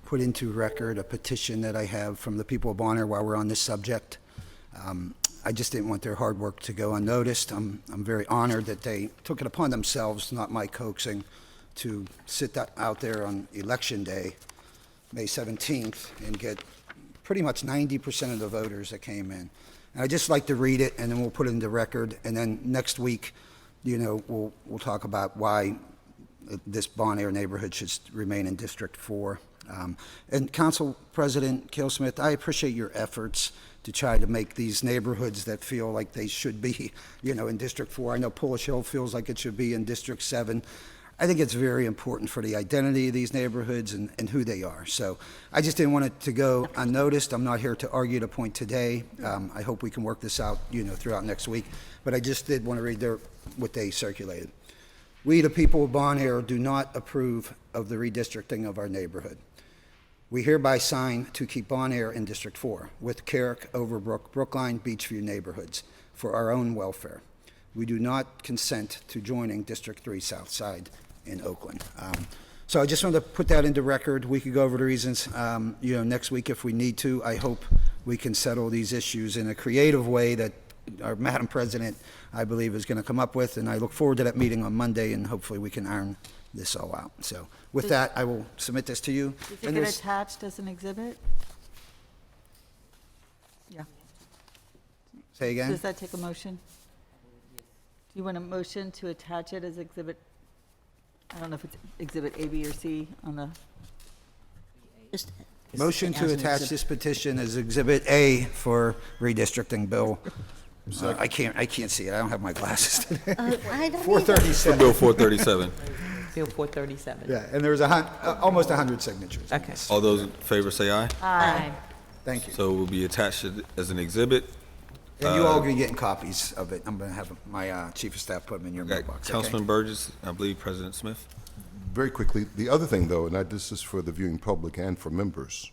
put into record a petition that I have from the people of Bonner while we're on this subject. I just didn't want their hard work to go unnoticed. I'm very honored that they took it upon themselves, not my coaxing, to sit out there on Election Day, May 17th, and get pretty much 90% of the voters that came in. And I'd just like to read it, and then we'll put it into record, and then next week, we'll talk about why this Bon Air neighborhood should remain in District 4. And Council President Kilsmith, I appreciate your efforts to try to make these neighborhoods that feel like they should be, in District 4. I know Polish Hill feels like it should be in District 7. I think it's very important for the identity of these neighborhoods and who they are. So I just didn't want it to go unnoticed. I'm not here to argue the point today. I hope we can work this out, throughout next week. But I just did want to read what they circulated. We, the people of Bon Air, do not approve of the redistricting of our neighborhood. We hereby sign to keep Bon Air in District 4 with Carrick, Overbrook, Brookline, Beachview neighborhoods for our own welfare. We do not consent to joining District 3 Southside in Oakland. So I just wanted to put that into record. We could go over the reasons, next week if we need to. I hope we can settle these issues in a creative way that our Madam President, I believe, is going to come up with, and I look forward to that meeting on Monday, and hopefully we can iron this all out. So with that, I will submit this to you. Do you think And it there's- attached as an exhibit? Yeah. Say again? Does that take a motion? Do you want a motion to attach it as exhibit? I don't know if it's exhibit A, B, or C on the, Just- Motion to as an attach exhibit. this petition as Exhibit A for redistricting bill. I can't see it. I don't have my glasses today. I don't 437. Bill 437. Bill 437. Yeah, and there was almost 100 signatures. on Okay. this. All those in favor say aye. Aye. Thank you. So it will be attached as an exhibit. And you all will be getting copies of it. I'm going to have my chief of staff put them in your Got mailbox. okay? Councilman Burgess, I believe President Smith. Very quickly, the other thing, though, and this is for the viewing public and for members,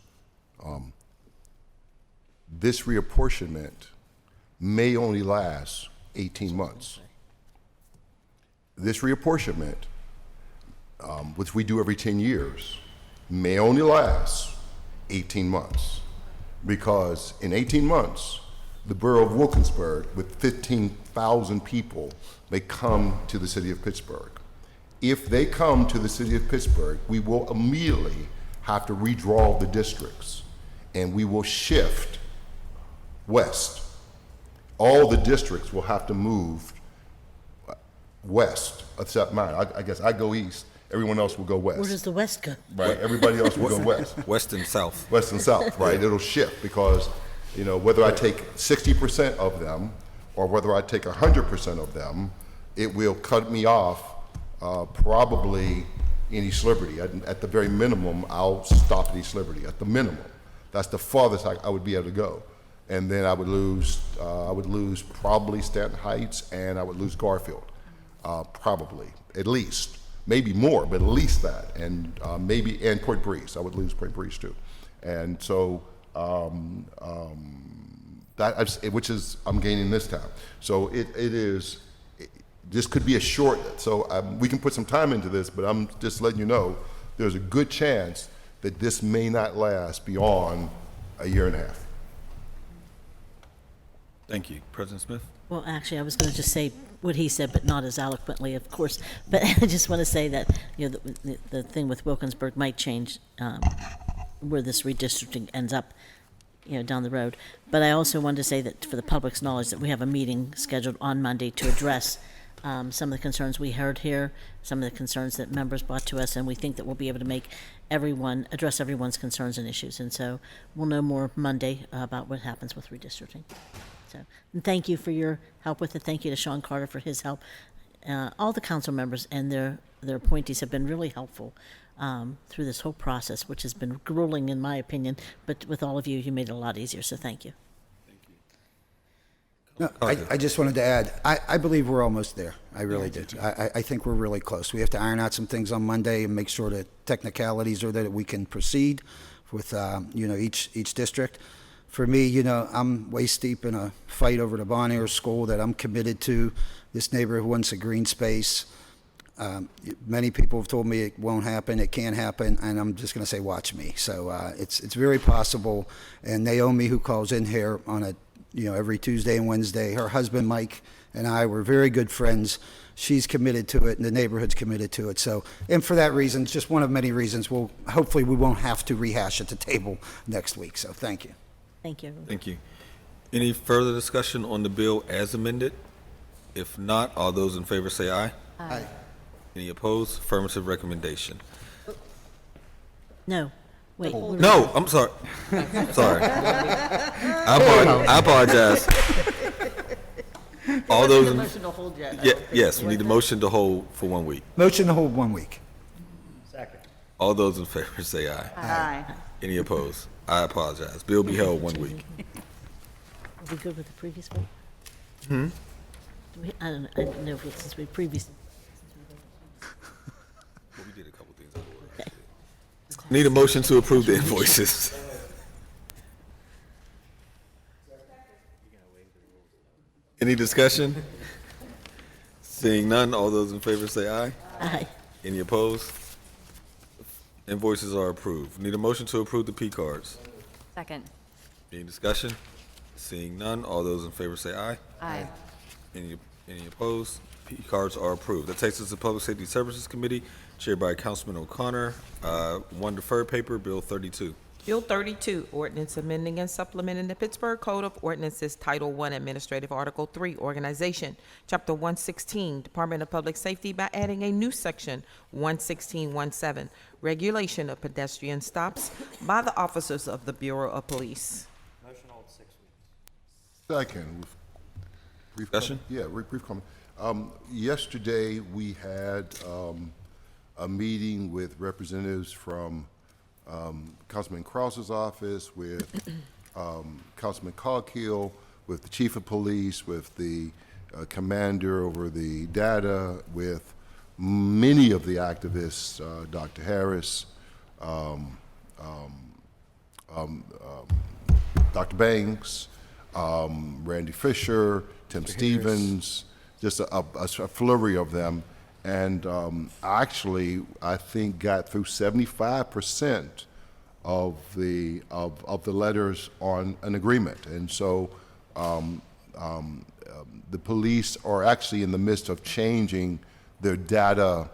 this reapportionment may only last 18 months. This reapportionment, which we do every 10 years, may only last 18 months. Because in 18 months, the borough of Wilkinsburg, with 15,000 people, may come to the city of Pittsburgh. If they come to the city of Pittsburgh, we will immediately have to redraw the districts, and we will shift west. All the districts will have to move west, except mine. I guess I go east, everyone else will go west. Where does the west go? Right, everybody else will go west. West and South. West and south, right? It'll shift because, whether I take 60% of them or whether I take 100% of them, it will cut me off probably in East Liberty. At the very minimum, I'll stop at East Liberty, at the minimum. That's the farthest I would be able to go. And then I would lose probably Stanton Heights, and I would lose Garfield, probably, at least. Maybe more, but at least that, and and Point Breeze. I would lose Point Breeze too. And so which is I'm gaining this time. So this could be a short. So we can put some time into this, but I'm just letting you know there's a good chance that this may not last beyond a year and a half. Thank you. President Smith? Well, actually, I was going to just say what he said, but not as eloquently, of course. But I just want to say that the thing with Wilkinsburg might change where this redistricting ends up, down the road. But I also wanted to say that for the public's knowledge, that we have a meeting scheduled on Monday to address some of the concerns we heard here, some of the concerns that members brought to us, and we think that we'll be able to address everyone's concerns and issues. And so we'll know more Monday about what happens with redistricting. So, and thank you for your help with it. Thank you to Sean Carter for his help. All the council members and their appointees have been really helpful through this whole process, which has been grueling in my opinion, but with all of you, you made it a lot easier, so thank you. No, I just wanted to add, I believe we're almost there. I really do. I think we're really close. We have to iron out some things on Monday and make sure that technicalities are that we can proceed with, each district. For me, I'm waist deep in a fight over the Bon Air School that I'm committed to. This neighborhood wants a green space. Many people have told me it won't happen, it can't happen, and I'm just going to say, watch me. So it's very possible. And Naomi, who calls in here on every Tuesday and Wednesday, her husband Mike and I were very good friends. She's committed to it, and the neighborhood's committed to it. So, and for that reason, it's just one of many reasons. Hopefully we won't have to rehash at the table next week. So thank you. Thank you. Thank you. Any further discussion on the bill as amended? If not, all those in favor say aye. Aye. Any opposed? Affirmative recommendation. No, wait. No, I'm sorry. Sorry. I apologize. All those in, Motion to hold yet. yes, we need a motion to hold for 1 week. Motion to hold 1 week. Second. All those in favor say aye. Aye. Any opposed? I apologize. Bill be held 1 week. Are we good with the previous vote? Hmm? I don't know if since we previously. Well, we did a couple things out of order. Need a motion to approve the invoices. Any discussion? Seeing none, all those in favor say aye. Aye. Any opposed? Invoices are approved. Need a motion to approve the P cards. Second. Any discussion? Seeing none, all those in favor say aye. Aye. Any opposed? P cards are approved. That takes us to Public Safety Services Committee, chaired by Councilman O'Connor. One deferred paper, Bill 32. Bill 32, ordinance amending and supplementing the Pittsburgh Code of Ordinances, Title I, Administrative Article 3, Organization, Chapter 116, Department of Public Safety, by adding a new section, 11617, Regulation of Pedestrian Stops by the officers of the Bureau of Police. Motion hold 6 weeks. Second. Brief Discussion? brief comment. Yesterday, we had a meeting with representatives from Councilman Krause's office, with Councilman Coghill, with the Chief of Police, with the commander over the data, with many of the activists, Dr. Harris, Dr. Banks, Randy Fisher, Tim Stevens, just a flurry of them. And actually, I think got through 75% of the letters on an agreement. And so the police are actually in the midst of changing their data,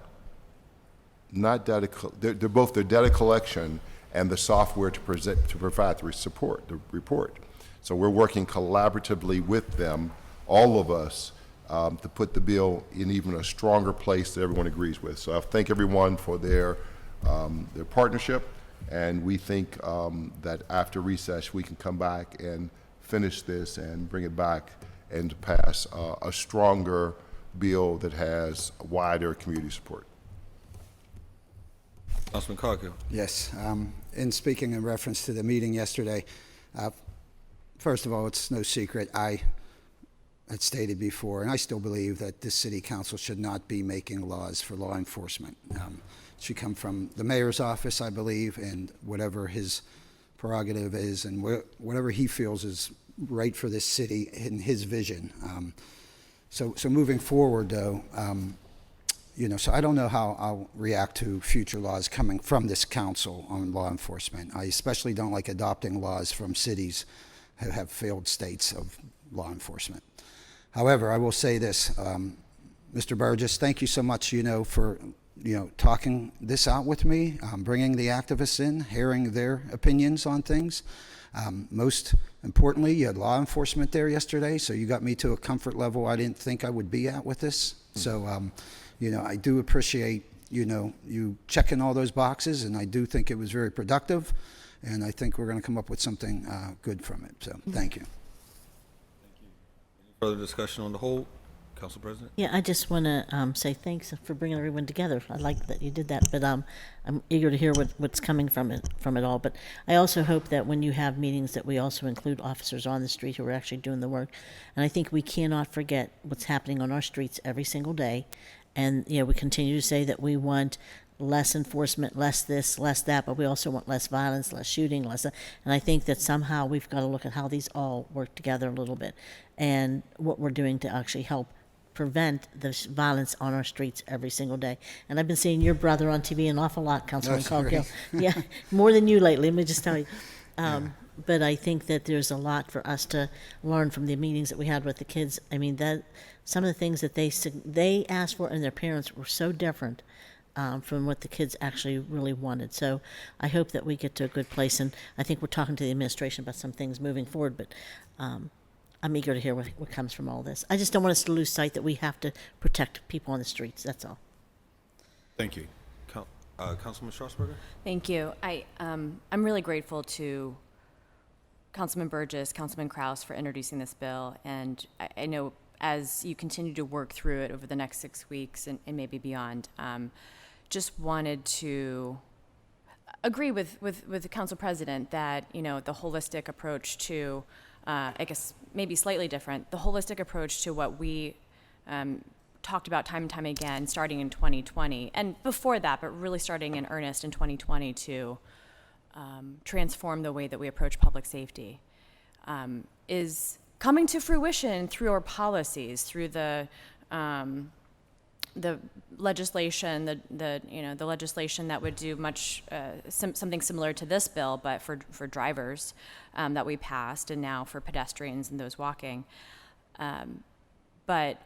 they're both their data collection and the software to provide the report. So we're working collaboratively with them, all of us, to put the bill in even a stronger place that everyone agrees with. So I thank everyone for their partnership, and we think that after recess we can come back and finish this and bring it back and pass a stronger bill that has wider community support. Councilman Coghill. Yes. In speaking in reference to the meeting yesterday, first of all, it's no secret I had stated before, and I still believe that this city council should not be making laws for law enforcement. It should come from the mayor's office, I believe, and whatever his prerogative is, and whatever he feels is right for this city in his vision. So moving forward, though, so I don't know how I'll react to future laws coming from this council on law enforcement. I especially don't like adopting laws from cities who have failed states of law enforcement. However, I will say this, Mr. Burgess, thank you so much, for talking this out with me, bringing the activists in, hearing their opinions on things. Most importantly, you had law enforcement there yesterday, so you got me to a comfort level I didn't think I would be at with this. So, I do appreciate, you checking all those boxes, and I do think it was very productive, and I think we're going to come up with something good from it. So, thank you. Further discussion on the whole? Council President? Yeah, I just want to say thanks for bringing everyone together. I like that you did that, but I'm eager to hear what's coming from it all. But I also hope that when you have meetings that we also include officers on the street who are actually doing the work. And I think we cannot forget what's happening on our streets every single day. And, we continue to say that we want less enforcement, less this, less that, but we also want less violence, less shooting, less. And I think that somehow we've got to look at how these all work together a little bit and what we're doing to actually help prevent this violence on our streets every single day. And I've been seeing your brother on TV an awful lot, Councilman Coghill. Yeah, more than you lately, let me just tell you. But I think that there's a lot for us to learn from the meetings that we had with the kids. I mean, that some of the things that they asked for and their parents were so different from what the kids actually really wanted. So I hope that we get to a good place. And I think we're talking to the administration about some things moving forward, but I'm eager to hear what comes from all this. I just don't want us to lose sight that we have to protect people on the streets. That's all. Thank you. Councilman Strasburger? Thank you. I'm really grateful to Councilman Burgess, Councilman Kraus for introducing this bill, and I know as you continue to work through it over the next 6 weeks and maybe beyond, just wanted to agree with the Council President that, the holistic approach to, I guess maybe slightly different, the holistic approach to what we talked about time and time again, starting in 2020, and before that, but really starting in earnest in 2020 to transform the way that we approach public safety, is coming to fruition through our policies, through the legislation, the legislation that would do much something similar to this bill, but for drivers that we passed, and now for pedestrians and those walking. But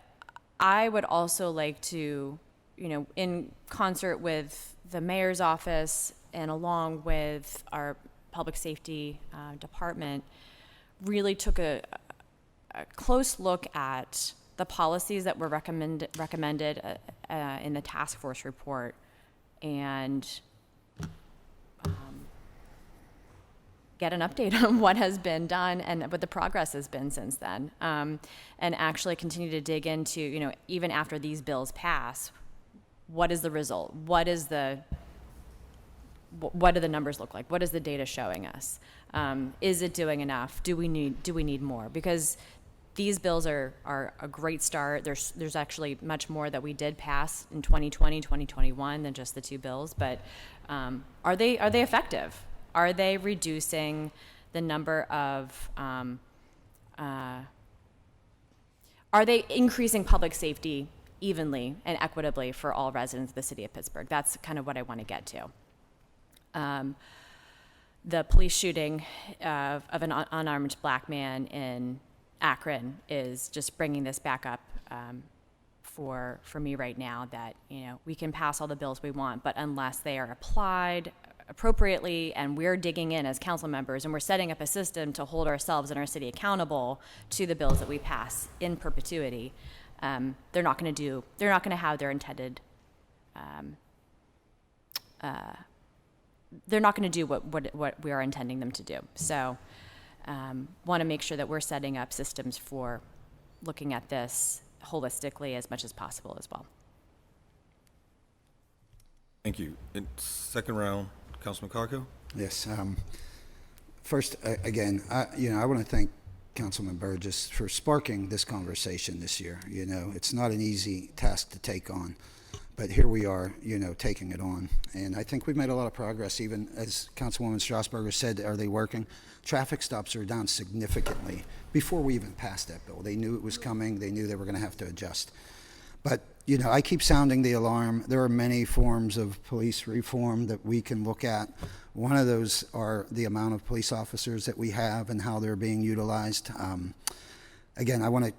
I would also like to, in concert with the mayor's office and along with our public safety department, really took a close look at the policies that were recommended in the task force report, and get an update on what has been done and what the progress has been since then, and actually continue to dig into, even after these bills pass, what is the result? What do the numbers look like? What is the data showing us? Is it doing enough? Do we need more? Because these bills are a great start. There's actually much more that we did pass in 2020, 2021 than just the two bills. But are they effective? Are they reducing the number of? Are they increasing public safety evenly and equitably for all residents of the city of Pittsburgh? That's kind of what I want to get to. The police shooting of an unarmed black man in Akron is just bringing this back up for me right now, that we can pass all the bills we want, but unless they are applied appropriately and we're digging in as council members and we're setting up a system to hold ourselves and our city accountable to the bills that we pass in perpetuity, they're not going to have their intended they're not going to do what we are intending them to do. So want to make sure that we're setting up systems for looking at this holistically as much as possible as well. Thank you. In second round, Councilman Cargill? Yes. First, again, I want to thank Councilman Burgess for sparking this conversation this year. It's not an easy task to take on, but here we are, taking it on. And I think we've made a lot of progress, even as Councilwoman Strasburger said, are they working? Traffic stops are down significantly before we even passed that bill. They knew it was coming. They knew they were going to have to adjust. But, I keep sounding the alarm. There are many forms of police reform that we can look at. One of those are the amount of police officers that we have and how they're being utilized. Again, I want to,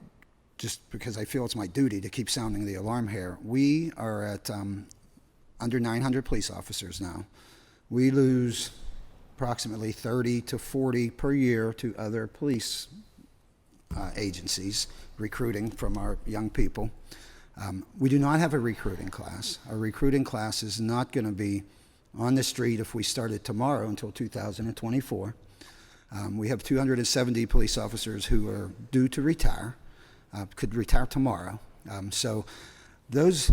just because I feel it's my duty to keep sounding the alarm here, we are at under 900 police officers now. We lose approximately 30 to 40 per year to other police agencies recruiting from our young people. We do not have a recruiting class. Our recruiting class is not going to be on the street if we started tomorrow until 2024. We have 270 police officers who are due to retire, could retire tomorrow. So those,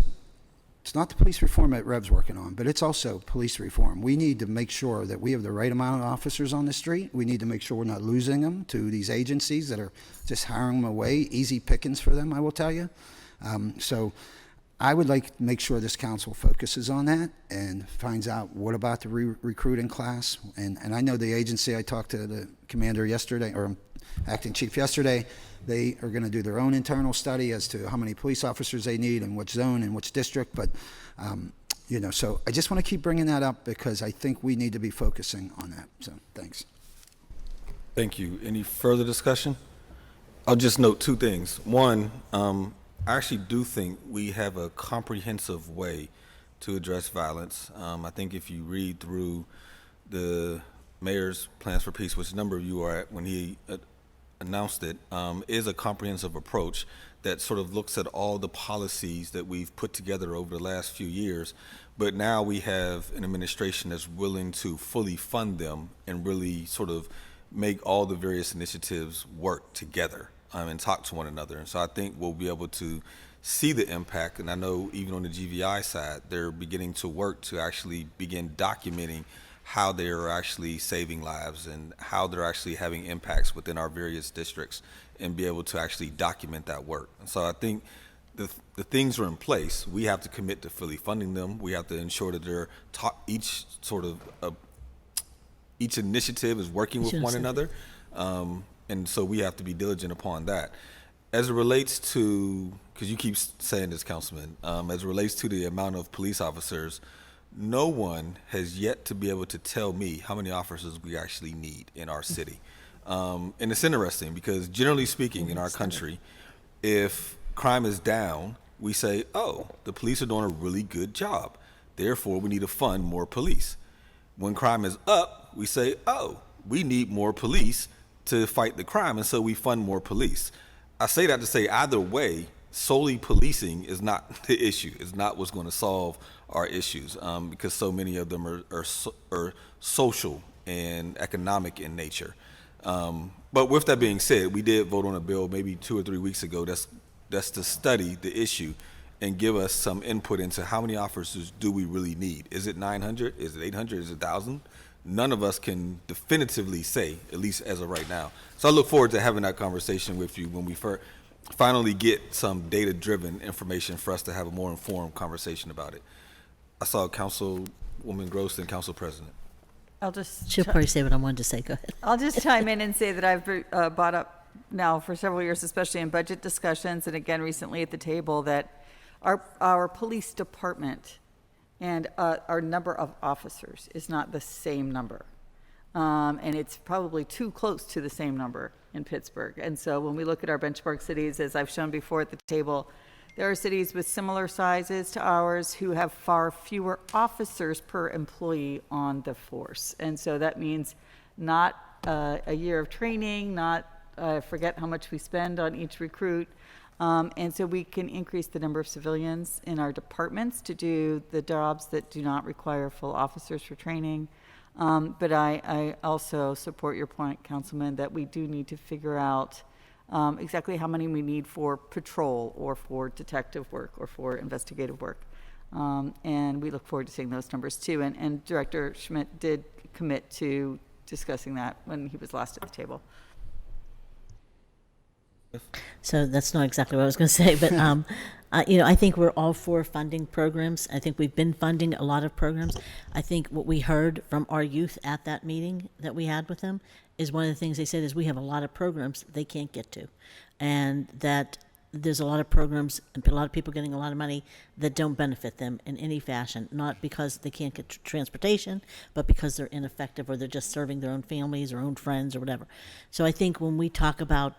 it's not the police reform that Rev's working on, but it's also police reform. We need to make sure that we have the right amount of officers on the street. We need to make sure we're not losing them to these agencies that are just hiring them away. Easy pickings for them, I will tell you. So I would like to make sure this council focuses on that and finds out what about the recruiting class. And I know the agency, I talked to the commander yesterday, or acting chief yesterday, they are going to do their own internal study as to how many police officers they need in which zone and which district. But, you know, so I just want to keep bringing that up because I think we need to be focusing on that. So thanks. Thank you. Any further discussion? I'll just note two things. One, I actually do think we have a comprehensive way to address violence. I think if you read through the mayor's plans for peace, which a number of you are at when he announced it, is a comprehensive approach that sort of looks at all the policies that we've put together over the last few years. But now we have an administration that's willing to fully fund them and really sort of make all the various initiatives work together. And talk to one another. And so I think we'll be able to see the impact. And I know even on the GVI side, they're beginning to work to actually begin documenting how they're actually saving lives and how they're actually having impacts within our various districts and be able to actually document that work. And so I think the things are in place. We have to commit to fully funding them. We have to ensure that they're each initiative is working with one another. And so we have to be diligent upon that. As it relates to, because you keep saying this, Councilman, as it relates to the amount of police officers, no one has yet to be able to tell me how many officers we actually need in our city. And it's interesting because generally speaking in our country, if crime is down, we say, oh, the police are doing a really good job. Therefore, we need to fund more police. When crime is up, we say, oh, we need more police to fight the crime, and so we fund more police. I say that to say either way, solely policing is not the issue. It's not what's going to solve our issues because so many of them are social and economic in nature. But with that being said, we did vote on a bill maybe 2 or 3 weeks ago that's to study the issue and give us some input into how many officers do we really need. Is it 900? Is it 800? Is it 1,000? None of us can definitively say, at least as of right now. So I look forward to having that conversation with you when we finally get some data-driven information for us to have a more informed conversation about it. I saw Councilwoman Gross and Council President. She'll probably say what I wanted to say. Go ahead. I'll just chime in and say that I've brought up now for several years, especially in budget discussions, and again recently at the table, that our police department and our number of officers is not the same number. And it's probably too close to the same number in Pittsburgh. And so when we look at our benchmark cities, as I've shown before at the table, there are cities with similar sizes to ours who have far fewer officers per employee on the force. And so that means not a year of training, not forget how much we spend on each recruit. And so we can increase the number of civilians in our departments to do the jobs that do not require full officers for training. But I also support your point, Councilman, that we do need to figure out exactly how many we need for patrol or for detective work or for investigative work. And we look forward to seeing those numbers too. And Director Schmidt did commit to discussing that when he was last at the table. So that's not exactly what I was going to say, but I think we're all for funding programs. I think we've been funding a lot of programs. I think what we heard from our youth at that meeting that we had with them is one of the things they said is we have a lot of programs they can't get to, and that there's a lot of programs, a lot of people getting a lot of money that don't benefit them in any fashion, not because they can't get transportation, but because they're ineffective or they're just serving their own families or own friends or whatever. So I think when we talk about,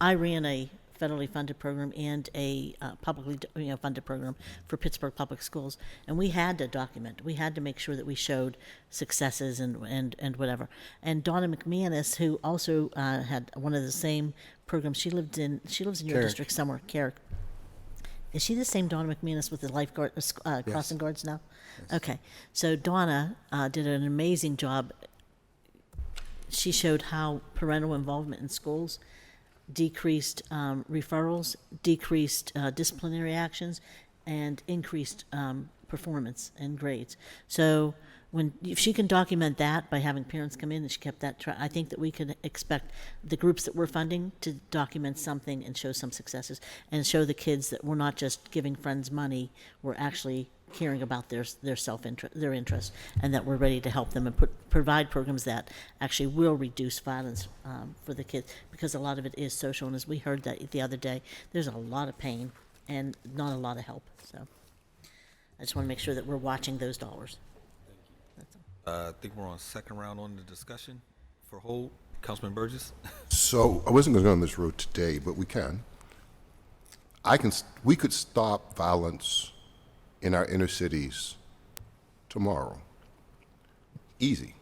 I ran a federally funded program and a publicly funded program for Pittsburgh Public Schools. And we had to document. We had to make sure that we showed successes and whatever. And Donna McManus, who also had one of the same programs, she lives in your Carrick. district somewhere, Carrick. Is she the same Donna McManus with the lifeguard crossing guards now? Yes. Okay, so Donna did an amazing job. She showed how parental involvement in schools decreased referrals, decreased disciplinary actions, and increased performance and grades. So if she can document that by having parents come in and she kept that I think that we can expect the groups that we're funding to document something and show some successes and show the kids that we're not just giving friends money, we're actually caring about their self-interest, their interest, and that we're ready to help them and provide programs that actually will reduce violence for the kids, because a lot of it is social, and as we heard that the other day, there's a lot of pain and not a lot of help. So I just want to make sure that we're watching those dollars. I think we're on second round on the discussion for hold. Councilman Burgess. So I wasn't going to go on this road today, but we can. We could stop violence in our inner cities tomorrow. Easy.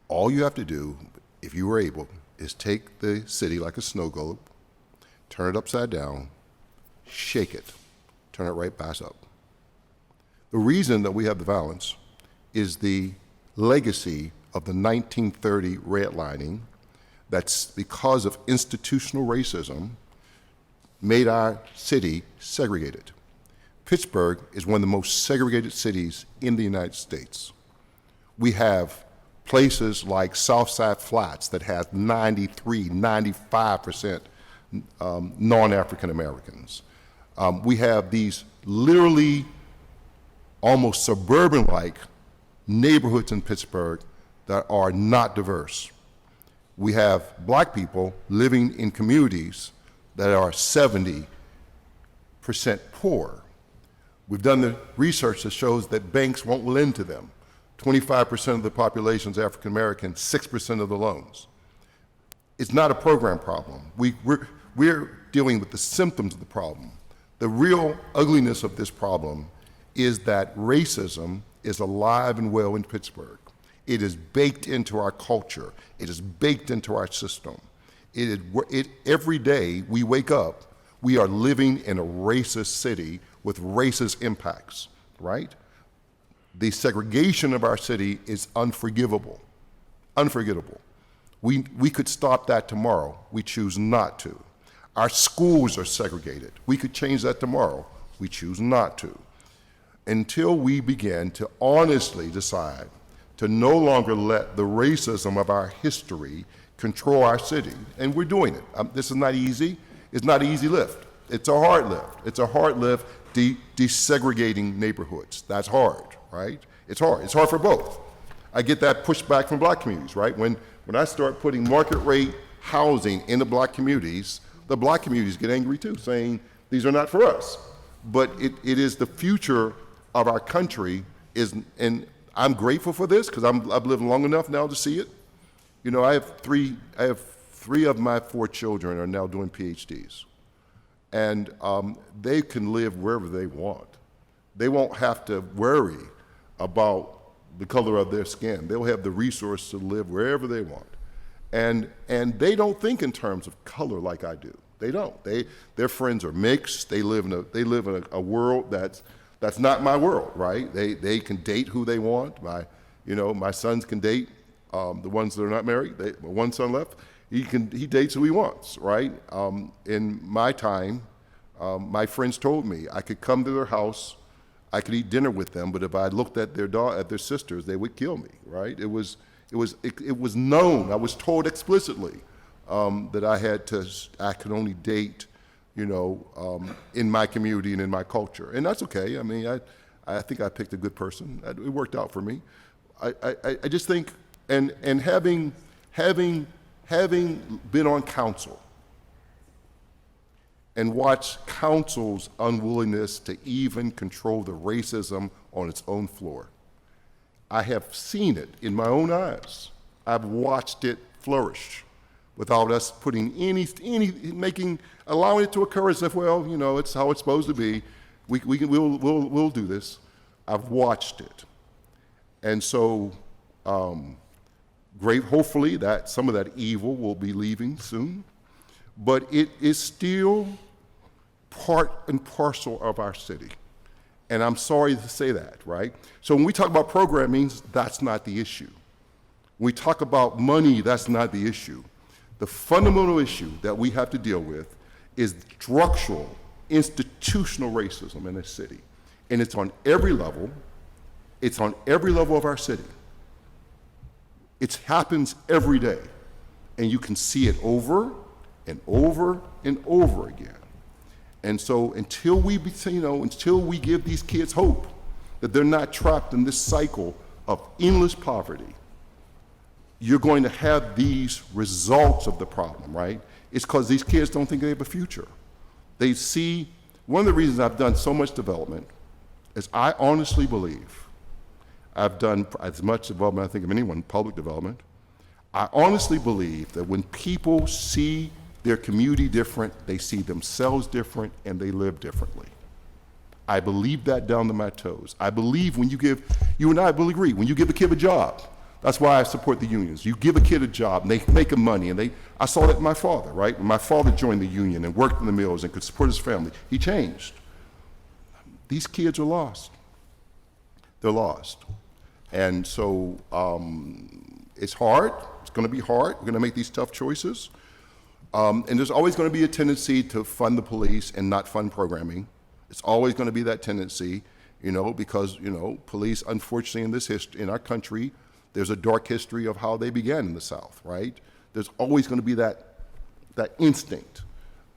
All you have to do, if you were able, is take the city like a snow globe, turn it upside down, shake it, turn it right back up. The reason that we have the violence is the legacy of the 1930 redlining that's, because of institutional racism, made our city segregated. Pittsburgh is one of the most segregated cities in the United States. We have places like Southside Flats that has 93, 95% non-African Americans. We have these literally almost suburban-like neighborhoods in Pittsburgh that are not diverse. We have black people living in communities that are 70% poor. We've done the research that shows that banks won't lend to them. 25% of the population is African American, 6% of the loans. It's not a program problem. We're dealing with the symptoms of the problem. The real ugliness of this problem is that racism is alive and well in Pittsburgh. It is baked into our culture. It is baked into our system. Every day we wake up, we are living in a racist city with racist impacts, right? The segregation of our city is unforgivable, unforgettable. We could stop that tomorrow. We choose not to. Our schools are segregated. We could change that tomorrow. We choose not to. Until we begin to honestly decide to no longer let the racism of our history control our city, and we're doing it. This is not easy. It's not an easy lift. It's a hard lift. It's a hard lift desegregating neighborhoods. That's hard, right? It's hard. It's hard for both. I get that pushback from black communities, right? When I start putting market rate housing into black communities, the black communities get angry too, saying these are not for us. But it is the future of our country, and I'm grateful for this because I've lived long enough now to see it. You know, I have three of my 4 children are now doing PhDs, and they can live wherever they want. They won't have to worry about the color of their skin. They'll have the resource to live wherever they want, and they don't think in terms of color like I do. They don't. Their friends are mixed. They live in a world that's not my world, right? They can date who they want. My sons can date the ones that are not married. One son left. He dates who he wants, right? In my time, my friends told me I could come to their house, I could eat dinner with them, but if I looked at their sisters, they would kill me, right? It was known. I was told explicitly that I could only date, in my community and in my culture, and that's okay. I mean, I think I picked a good person. It worked out for me. I just think, and having been on council and watched council's unwillingness to even control the racism on its own floor, I have seen it in my own eyes. I've watched it flourish. without us putting allowing it to occur as if, well, it's how it's supposed to be. We'll do this. I've watched it. And so, hopefully that some of that evil will be leaving soon, but it is still part and parcel of our city. And I'm sorry to say that, right? So when we talk about programming, that's not the issue. When we talk about money, that's not the issue. The fundamental issue that we have to deal with is structural, institutional racism in this city. And it's on every level. It's on every level of our city. It happens every day. And you can see it over and over and over again. And so until we give these kids hope that they're not trapped in this cycle of endless poverty, you're going to have these results of the problem, right? It's because these kids don't think they have a future. They see, one of the reasons I've done so much development is I honestly believe, I've done as much development, I think, of anyone, public development. I honestly believe that when people see their community different, they see themselves different, and they live differently. I believe that down to my toes. I believe when you and I will agree, when you give a kid a job, that's why I support the unions. You give a kid a job, and they make him money, and I saw that in my father, right? When my father joined the union and worked in the mills and could support his family, he changed. These kids are lost. They're lost. And so it's hard. It's going to be hard. We're going to make these tough choices. And there's always going to be a tendency to fund the police and not fund programming. It's always going to be that tendency, because, police, unfortunately, in our country, there's a dark history of how they began in the South, right? There's always going to be that instinct.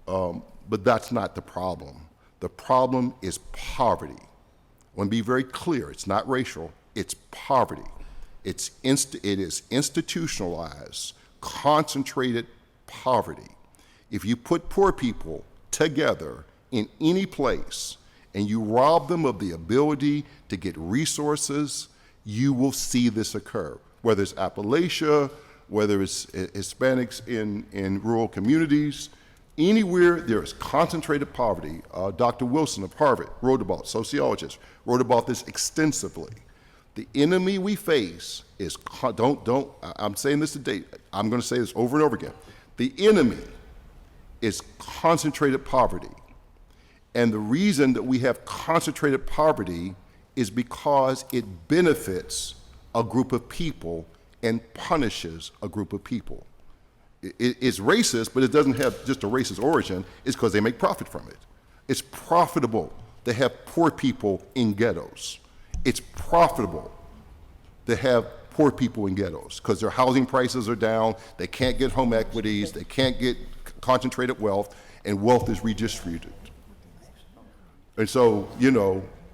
But that's not the problem. The problem is poverty. I want to be very clear. It's not racial. It's poverty. It is institutionalized, concentrated poverty. If you put poor people together in any place and you rob them of the ability to get resources, you will see this occur. Whether it's Appalachia, whether it's Hispanics in rural communities, anywhere there is concentrated poverty. Dr. Wilson of Harvard sociologist, wrote about this extensively. The enemy we face is, I'm saying this today, I'm going to say this over and over again. The enemy is concentrated poverty. And the reason that we have concentrated poverty is because it benefits a group of people and punishes a group of people. It's racist, but it doesn't have just a racist origin. It's because they make profit from it. It's profitable to have poor people in ghettos. It's profitable to have poor people in ghettos because their housing prices are down, they can't get home equities, they can't get concentrated wealth, and wealth is redistributed. And so,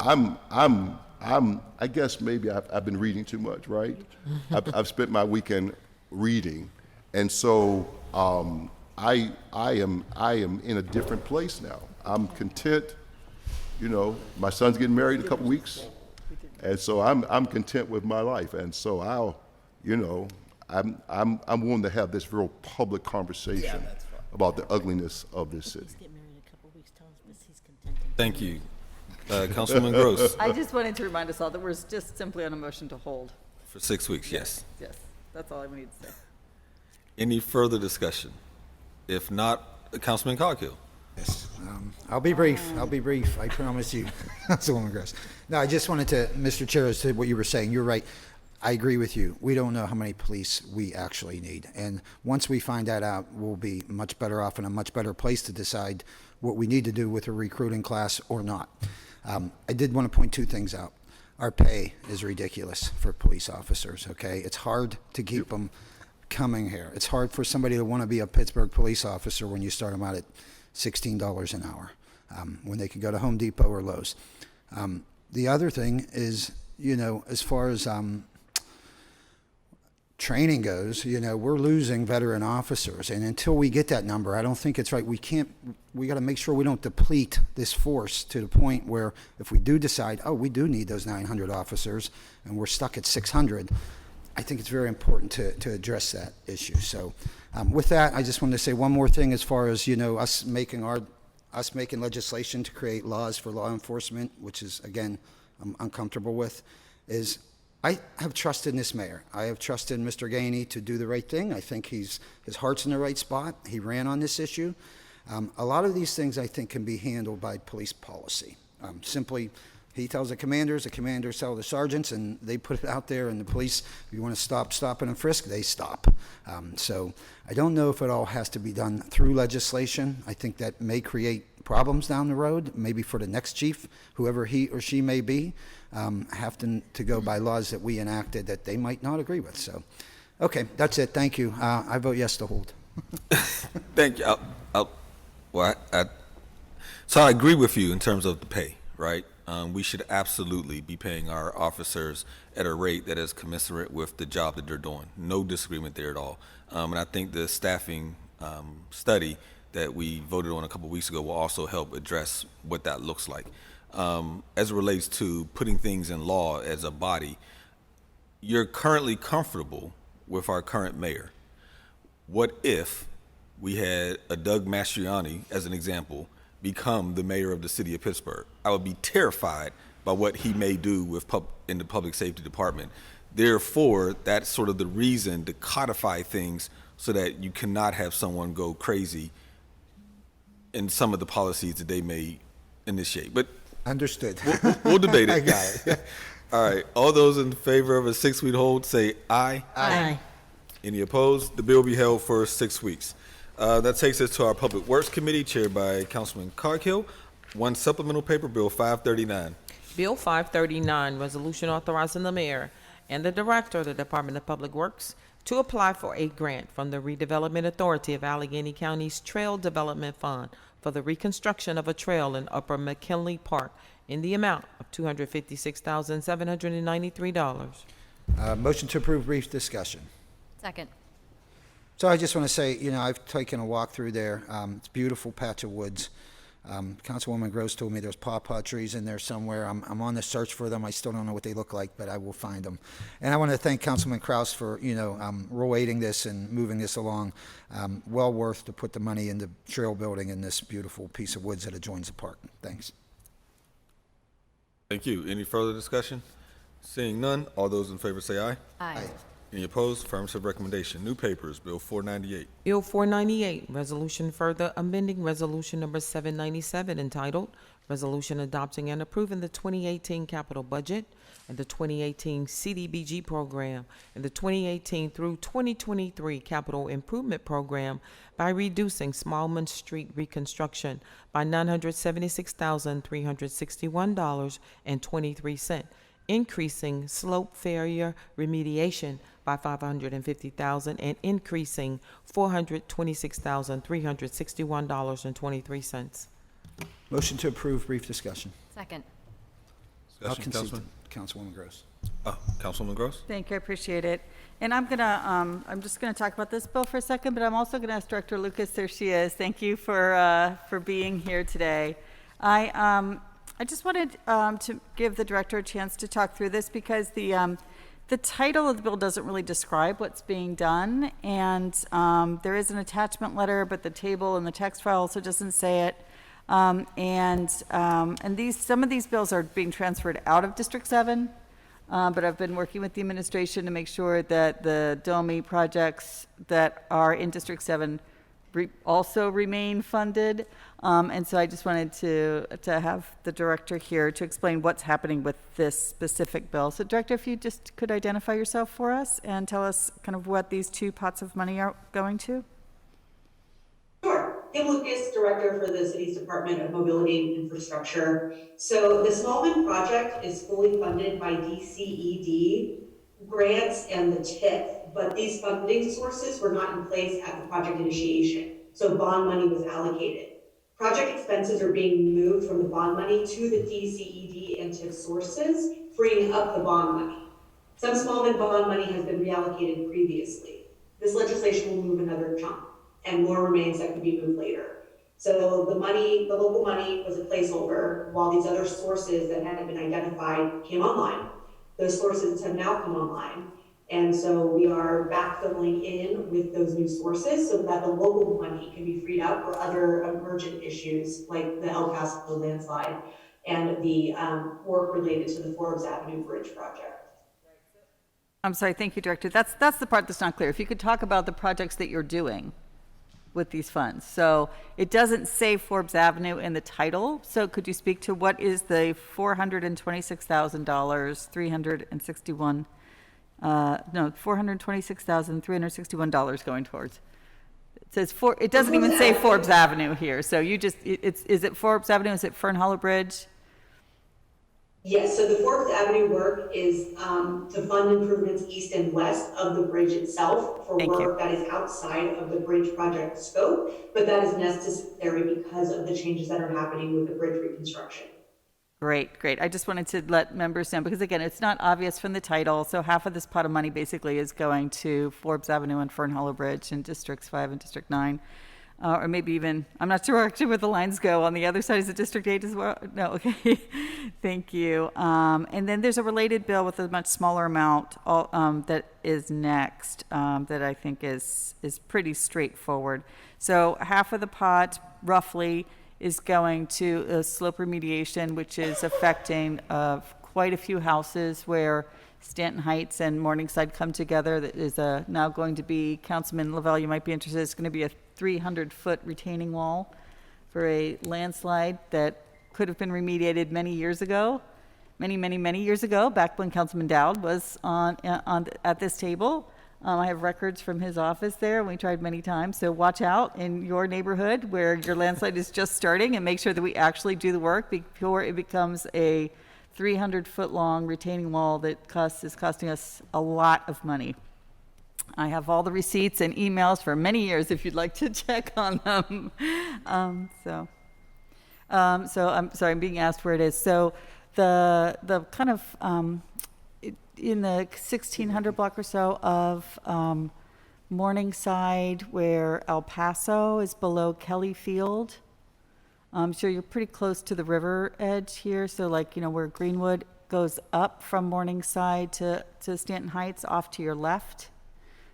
I guess maybe I've been reading too much, right? I've spent my weekend reading, and so I am in a different place now. I'm content. My son's getting married in a couple weeks, and so I'm content with my life. And so I'm willing to have this real public conversation about the ugliness of this city. Thank you. Councilwoman Gross. I just wanted to remind us all that we're just simply on a motion to hold. For 6 weeks, yes. Yes, that's all I need to say. Any further discussion? If not, Councilman Coghill. Yes, I'll be brief, I promise you, Councilwoman Gross. No, I just wanted to, Mr. Chair, as to what you were saying, you're right. I agree with you. We don't know how many police we actually need. And once we find that out, we'll be much better off in a much better place to decide what we need to do with a recruiting class or not. I did want to point two things out. Our pay is ridiculous for police officers, okay? It's hard to keep them coming here. It's hard for somebody to want to be a Pittsburgh police officer when you start them out at $16 an hour, when they can go to Home Depot or Lowe's. The other thing is, as far as training goes, we're losing veteran officers. And until we get that number, I don't think it's right. We got to make sure we don't deplete this force to the point where if we do decide, we do need those 900 officers and we're stuck at 600, I think it's very important to address that issue. So With that, I just wanted to say one more thing as far as, us making legislation to create laws for law enforcement, which is, again, I'm uncomfortable with, is I have trust in this mayor. I have trust in Mr. Gainey to do the right thing. I think his heart's in the right spot. He ran on this issue. A lot of these things, I think, can be handled by police policy. Simply, he tells the commanders tell the sergeants, and they put it out there, and the police, if you want to stop and frisk, they stop. So I don't know if it all has to be done through legislation. I think that may create problems down the road, maybe for the next chief, whoever he or she may be, have to go by laws that we enacted that they might not agree with. So, okay, that's it. Thank you. I vote yes to hold. Thank you. So I agree with you in terms of the pay, right? We should absolutely be paying our officers at a rate that is commensurate with the job that they're doing. No disagreement there at all. And I think the staffing study that we voted on a couple weeks ago will also help address what that looks like. As it relates to putting things in law as a body, you're currently comfortable with our current mayor. What if we had a Doug Mastriani, as an example, become the mayor of the city of Pittsburgh? I would be terrified by what he may do in the public safety department. Therefore, that's sort of the reason to codify things so that you cannot have someone go crazy in some of the policies that they may initiate. But Understood. we'll debate it. I got it. All right. All those in favor of a 6-week hold, say aye. Aye. Any opposed? The bill will be held for 6 weeks. That takes us to our Public Works Committee, chaired by Councilman Coghill. One supplemental paper, Bill 539. Bill 539, resolution authorizing the mayor and the director of the Department of Public Works to apply for a grant from the Redevelopment Authority of Allegheny County's Trail Development Fund for the reconstruction of a trail in Upper McKinley Park in the amount of $256,793. Motion to approve, brief discussion. Second. So I just want to say, I've taken a walk through there. It's a beautiful patch of woods. Councilwoman Gross told me there's pawpaw trees in there somewhere. I'm on the search for them. I still don't know what they look like, but I will find them. And I want to thank Councilman Kraus for, relating this and moving this along. Well worth to put the money into trail building in this beautiful piece of woods that adjoins the park. Thanks. Thank you. Any further discussion? Seeing none, all those in favor say aye. Aye. Any opposed? Affirmative recommendation. New papers, Bill 498. Bill 498, resolution further amending resolution number 797 entitled Resolution Adopting and Approving the 2018 Capital Budget and the 2018 CDBG Program and the 2018 through 2023 Capital Improvement Program by reducing Smallman Street reconstruction by $976,361.23, increasing slope failure remediation by $550,000 and increasing $426,361.23. Motion to approve, brief discussion. Second. I'll Discussion, concede Councilman? to Councilwoman Gross. Councilwoman Gross? Thank you, I appreciate it. And I'm just gonna talk about this bill for a second, but I'm also gonna ask Director Lucas, there she is. Thank you for being here today. I just wanted to give the director a chance to talk through this because the title of the bill doesn't really describe what's being done, and there is an attachment letter, but the table and the text file also doesn't say it. Some of these bills are being transferred out of District 7, but I've been working with the administration to make sure that the DOMI projects that are in District 7 also remain funded. And so I just wanted to have the director here to explain what's happening with this specific bill. So Director, if you just could identify yourself for us and tell us kind of what these two pots of money are going to. Sure. Kim Lucas, Director for the City's Department of Mobility and Infrastructure. So the Smallman project is fully funded by DCED grants and the TIF, but these funding sources were not in place at the project initiation, so bond money was allocated. Project expenses are being moved from the bond money to the DCED and TIF sources, freeing up the bond money. Some Smallman bond money has been reallocated previously. This legislation will move another chunk, and more remains that could be moved later. So the local money was a placeholder while these other sources that had been identified came online. Those sources have now come online, And so we are backfilling in with those new sources so that the local money can be freed up for other emergent issues like the El Paso landslide and the work related to the Forbes Avenue Bridge project. I'm sorry, thank you, Director. That's the part that's not clear. If you could talk about the projects that you're doing with these funds. So it doesn't say Forbes Avenue in the title. So could you speak to what is the $426,000, 361, $426,361 going towards? It says it doesn't even say Forbes Avenue here. So you just, is it Forbes Avenue? Is it Fern Hollow Bridge? Yes, so the Forbes Avenue work is to fund improvements east and west of the bridge itself for work that is outside of the bridge project scope, but that is necessary because of the changes that are happening with the bridge reconstruction. Great, great. I just wanted to let members know, because again, it's not obvious from the title. So half of this pot of money basically is going to Forbes Avenue and Fern Hollow Bridge in Districts 5 and District 9. Or maybe even, I'm not sure actually where the lines go. On the other side is the District 8 as well? No, okay. Thank you. And then there's a related bill with a much smaller amount that is next that I think is pretty straightforward. So half of the pot, roughly, is going to slope remediation, which is affecting quite a few houses where Stanton Heights and Morningside come together. That is now going to be, Councilman Lavelle, you might be interested, it's going to be a 300-foot retaining wall for a landslide that could have been remediated many years ago, many years ago, back when Councilman Dowd was at this table. I have records from his office there, and we tried many times. So watch out in your neighborhood where your landslide is just starting and make sure that we actually do the work before it becomes a 300-foot long retaining wall that is costing us a lot of money. I have all the receipts and emails for many years if you'd like to check on them. So I'm sorry, I'm being asked where it is. So the kind of in the 1600 block or so of Morningside, where El Paso is below Kelly Field. I'm sure you're pretty close to the river edge here. So like, where Greenwood goes up from Morningside to Stanton Heights off to your left.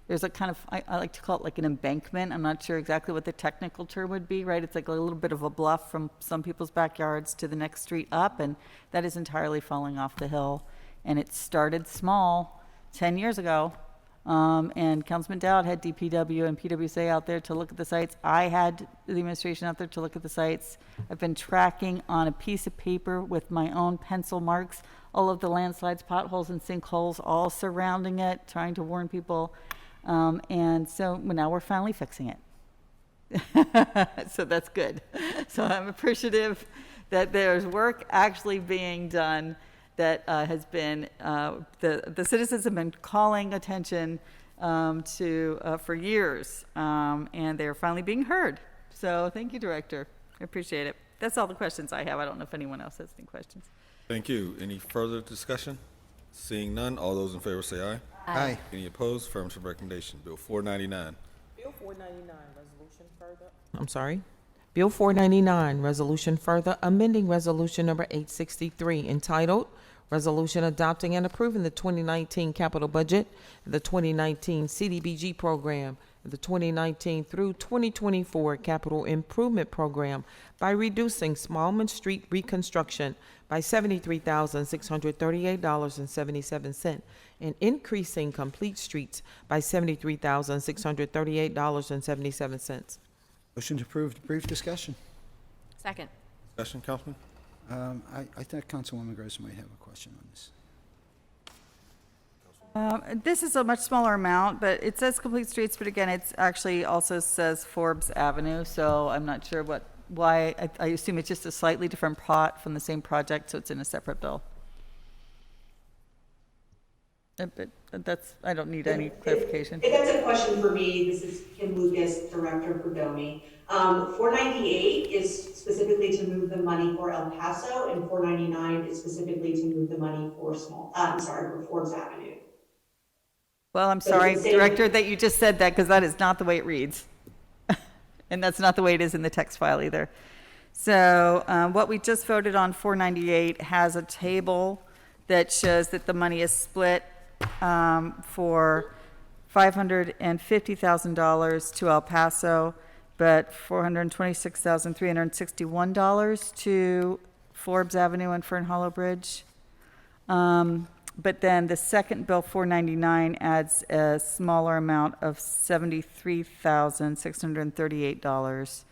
There's a kind of, I like to call it like an embankment. I'm not sure exactly what the technical term would be, right? It's like a little bit of a bluff from some people's backyards to the next street up, and that is entirely falling off the hill. And it started small 10 years ago. And Councilman Dowd had DPW and PWSA out there to look at the sites. I had the administration out there to look at the sites. I've been tracking on a piece of paper with my own pencil marks all of the landslides, potholes, and sinkholes all surrounding it, trying to warn people. And so now we're finally fixing it. So that's good. So I'm appreciative that there's work actually being done that has been, the citizens have been calling attention to for years, and they're finally being heard. So thank you, Director. I appreciate it. That's all the questions I have. I don't know if anyone else has any questions. Thank you. Any further discussion? Seeing none, all those in favor say aye. Aye. Any opposed? Affirmative recommendation. Bill 499. Bill 499, resolution further. I'm sorry. Bill 499, resolution further amending resolution number 863 entitled Resolution Adopting and Approving the 2019 Capital Budget, the 2019 CDBG Program, the 2019 through 2024 Capital Improvement Program by reducing Smallman Street reconstruction by $73,638.77 and increasing complete streets by $73,638.77. Motion to approve. Brief discussion. Second. Discussion, Councilman? I think Councilwoman Gross might have a question on this. This is a much smaller amount, but it says complete streets, but again, it's actually also says Forbes Avenue, so I'm not sure why. I assume it's just a slightly different pot from the same project, so it's in a separate bill. But I don't need any clarification. If that's a question for me, this is Kim Lucas, Director for DOMI. 498 is specifically to move the money for El Paso, and 499 is specifically to move the money for for Forbes Avenue. Well, I'm sorry, Director, that you just said that, because that is not the way it reads. And that's not the way it is in the text file either. So what we just voted on, 498, has a table that shows that the money is split for $550,000 to El Paso, but $426,361 to Forbes Avenue and Fern Hollow Bridge. But then the second bill, 499, adds a smaller amount of $73,638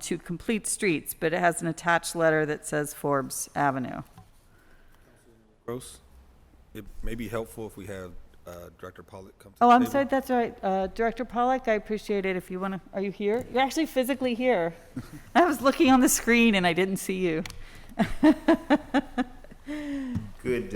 to complete streets, but it has an attached letter that says Forbes Avenue. Gross. It may be helpful if we have Director Pollock come to Oh, the I'm table. sorry, that's right. Director Pollock, I appreciate it if you want to, are you here? You're actually physically here. I was looking on the screen and I didn't see you. Good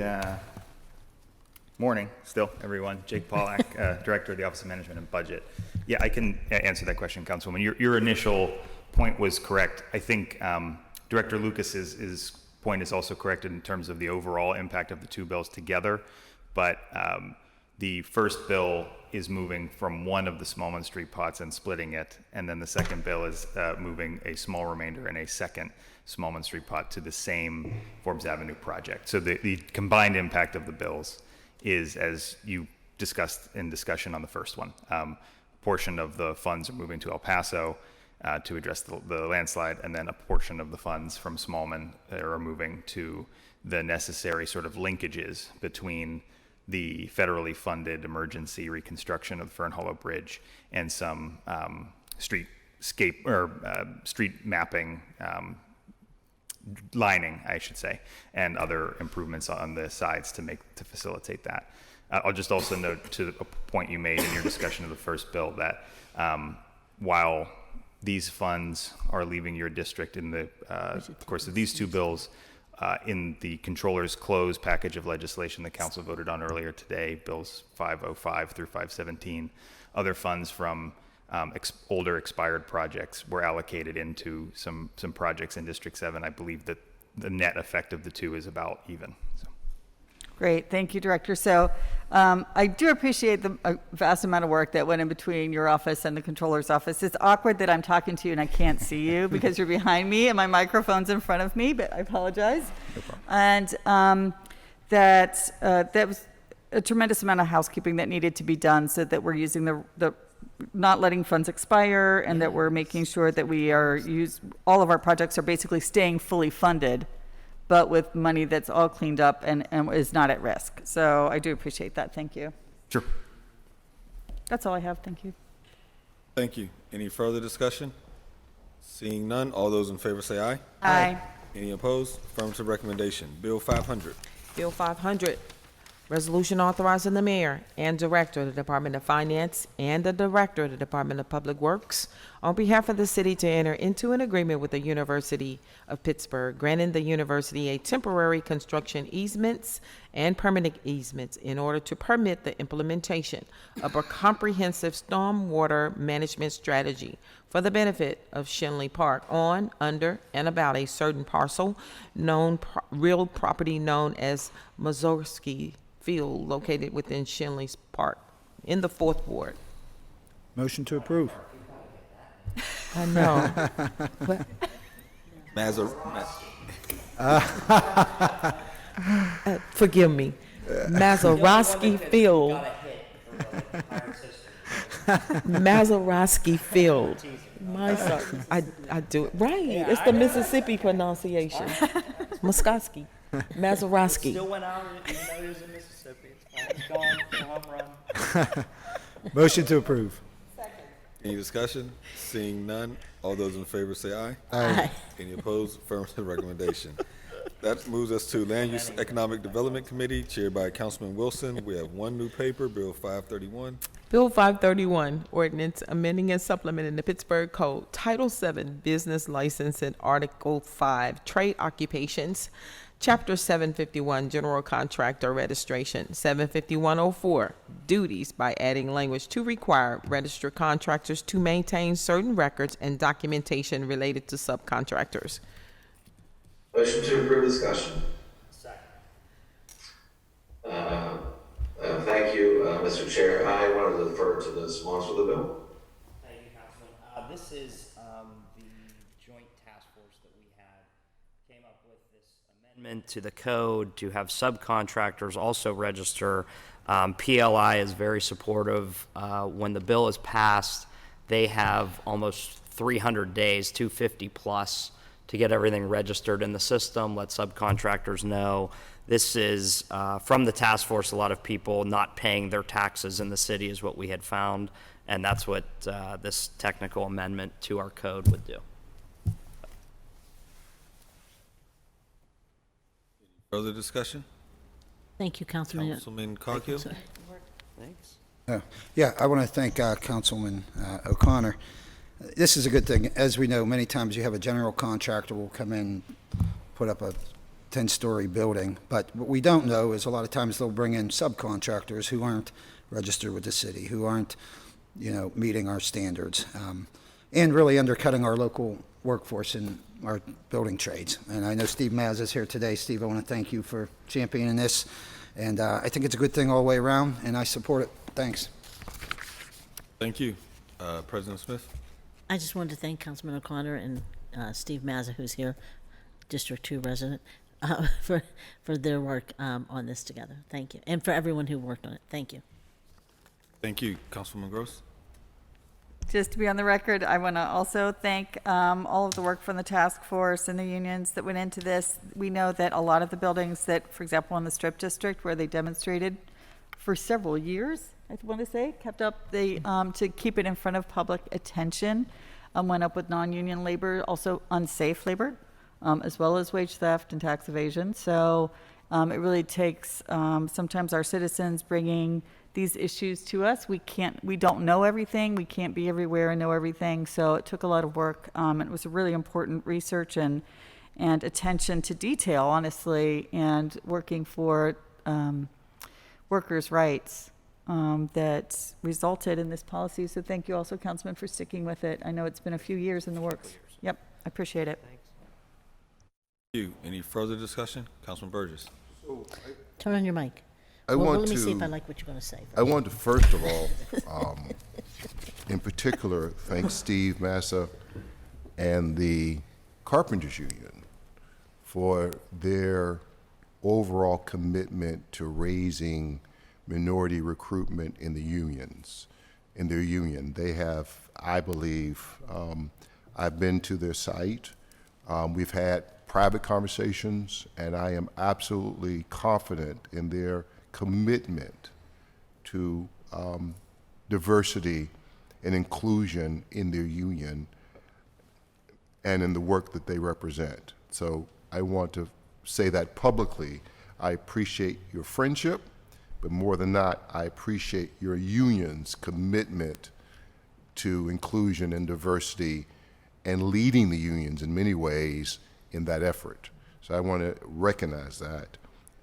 morning, still, everyone. Jake Pollack, Director of the Office of Management and Budget. Yeah, I can answer that question, Councilwoman. Your initial point was correct. I think Director Lucas's point is also correct in terms of the overall impact of the two bills together. But the first bill is moving from one of the Smallman Street pots and splitting it, and then the second bill is moving a small remainder in a second Smallman Street pot to the same Forbes Avenue project. So the combined impact of the bills is, as you discussed in discussion on the first one, portion of the funds are moving to El Paso to address the landslide, and then a portion of the funds from Smallman are moving to the necessary sort of linkages between the federally funded emergency reconstruction of the Fern Hollow Bridge and some street mapping, lining, I should say, and other improvements on the sides to facilitate that. I'll just also note to a point you made in your discussion of the first bill that while these funds are leaving your district in the course of these two bills, in the controller's close package of legislation the council voted on earlier today, bills 505 through 517, other funds from older expired projects were allocated into some projects in District 7. I believe that the net effect of the two is about even. So. Great, thank you, Director. So I do appreciate the vast amount of work that went in between your office and the controller's office. It's awkward that I'm talking to you and I can't see you because you're behind me and my microphone's in front of me, but I apologize. No problem. And that was a tremendous amount of housekeeping that needed to be done so that we're using the not letting funds expire, and that we're making sure that we are all of our projects are basically staying fully funded, but with money that's all cleaned up and is not at risk. So I do appreciate that. Thank you. Sure. That's all I have. Thank you. Thank you. Any further discussion? Seeing none, all those in favor say aye. Aye. Any opposed? Affirmative recommendation. Bill 500. Bill 500, resolution authorizing the mayor and director of the Department of Finance and the director of the Department of Public Works on behalf of the city to enter into an agreement with the University of Pittsburgh, granting the university a temporary construction easements and permanent easements in order to permit the implementation of a comprehensive stormwater management strategy for the benefit of Shenley Park on, under, and about a certain parcel, real property known as Mazorsky Field, located within Shenley's Park in the 4th Ward. Motion to approve. I know. Forgive me. Mazorsky Field. Mazorsky Field. My sorry. I do it right. It's the Mississippi pronunciation. Muskowski. Mazorsky. Still went out even though he was in Mississippi. It's gone. It's a home run. Motion to approve. Any discussion? Seeing none, all those in favor say aye. Aye. Any opposed? Affirmative recommendation. That moves us to Land Use Economic Development Committee, chaired by Councilman Wilson. We have one new paper, Bill 531. Bill 531, ordinance amending and supplementing the Pittsburgh Code, Title 7, Business License, and Article 5, Trade Occupations, Chapter 751, General Contractor Registration, 75104, Duties, by adding language to require registered contractors to maintain certain records and documentation related to subcontractors. Motion to approve discussion. Second. Thank you, Mr. Chair. I want to defer to the sponsor of the bill. Thank you, Councilman. This is the joint task force that we had came up with this amendment to the code to have subcontractors also register PLI is very supportive. When the bill is passed, they have almost 300 days, 250 plus, to get everything registered in the system, let subcontractors know. This is, from the task force, a lot of people not paying their taxes in the city is what we had found, and that's what this technical amendment to our code would do. Further discussion? Thank you, Councilman. Councilman Coghill? Thanks. Yeah, I want to thank Councilman O'Connor. This is a good thing. As we know, many times you have a general contractor will come in, put up a 10-story building, but what we don't know is a lot of times they'll bring in subcontractors who aren't registered with the city, who aren't, meeting our standards, and really undercutting our local workforce in our building trades. And I know Steve Maz is here today. Steve, I want to thank you for championing this, and I think it's a good thing all the way around, and I support it. Thanks. Thank you. President Smith? I just wanted to thank Councilman O'Connor and Steve Mazza, who's here, District 2 resident, for their work on this together. Thank you. And for everyone who worked on it. Thank you. Thank you. Councilman Gross? Just to be on the record, I want to also thank all of the work from the task force and the unions that went into this. We know that a lot of the buildings that, for example, in the Strip District, where they demonstrated for several years, I want to say, kept up the, to keep it in front of public attention, went up with non-union labor, also unsafe labor, as well as wage theft and tax evasion. So it really takes sometimes our citizens bringing these issues to us. We don't know everything. We can't be everywhere and know everything. So it took a lot of work. It was a really important research and attention to detail, honestly, and working for workers' rights that resulted in this policy. So thank you also, Councilman, for sticking with it. I know it's been a few years in the works. Yep, I appreciate it. Thank you. Any further discussion? Councilman Burgess? Turn on your mic. Let me see if I like what you're going to say. I want to first of all, in particular, thank Steve Massa and the Carpenters Union for their overall commitment to raising minority recruitment in the unions, in their union. They have, I believe, I've been to their site. We've had private conversations, and I am absolutely confident in their commitment to diversity and inclusion in their union and in the work that they represent. So I want to say that publicly. I appreciate your friendship, but more than that, I appreciate your union's commitment to inclusion and diversity and leading the unions in many ways in that effort. So I want to recognize that.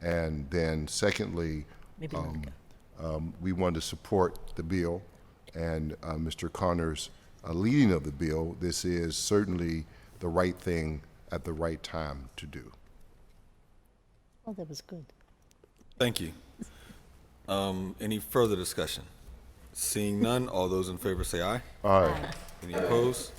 And then secondly, we want to support the bill and Mr. Connor's leading of the bill. This is certainly the right thing at the right time to do. Oh, that was good. Thank you. Any further discussion? Seeing none, all those in favor say aye. Aye. Any opposed?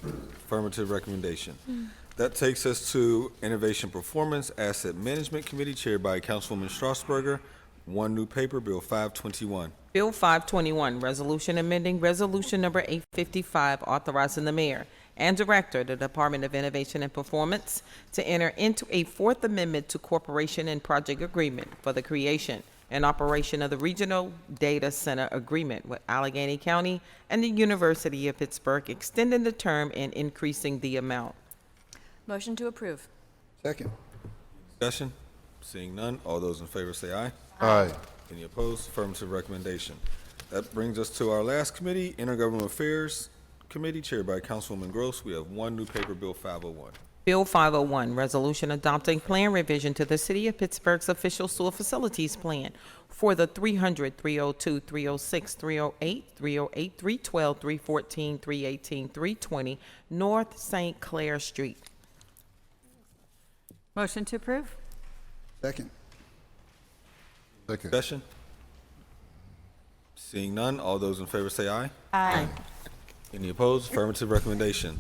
Affirmative recommendation. That takes us to Innovation Performance Asset Management Committee, chaired by Councilwoman Strasburger. One new paper, Bill 521. Bill 521, resolution amending resolution number 855, authorizing the mayor and director of the Department of Innovation and Performance to enter into a Fourth Amendment to Corporation and Project Agreement for the creation and operation of the Regional Data Center Agreement with Allegheny County and the University of Pittsburgh, extending the term and increasing the amount. Motion to approve. Second. Discussion? Seeing none, all those in favor say aye. Aye. Any opposed? Affirmative recommendation. That brings us to our last committee, Intergovernmental Affairs Committee, chaired by Councilwoman Gross. We have one new paper, Bill 501. Bill 501, resolution adopting plan revision to the City of Pittsburgh's official sewer facilities plan for the 300, 302, 306, 308, 308, 312, 314, 318, 320 North St. Clair Street. Motion to approve? Second. Second. Discussion? Seeing none, all those in favor say aye. Aye. Any opposed? Affirmative recommendation.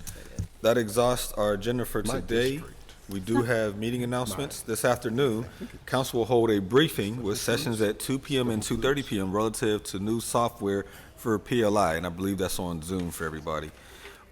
That exhausts our agenda for today. We do have meeting announcements. This afternoon, council will hold a briefing with sessions at 2 p.m. and 2:30 p.m. relative to new software for PLI, and I believe that's on Zoom for everybody.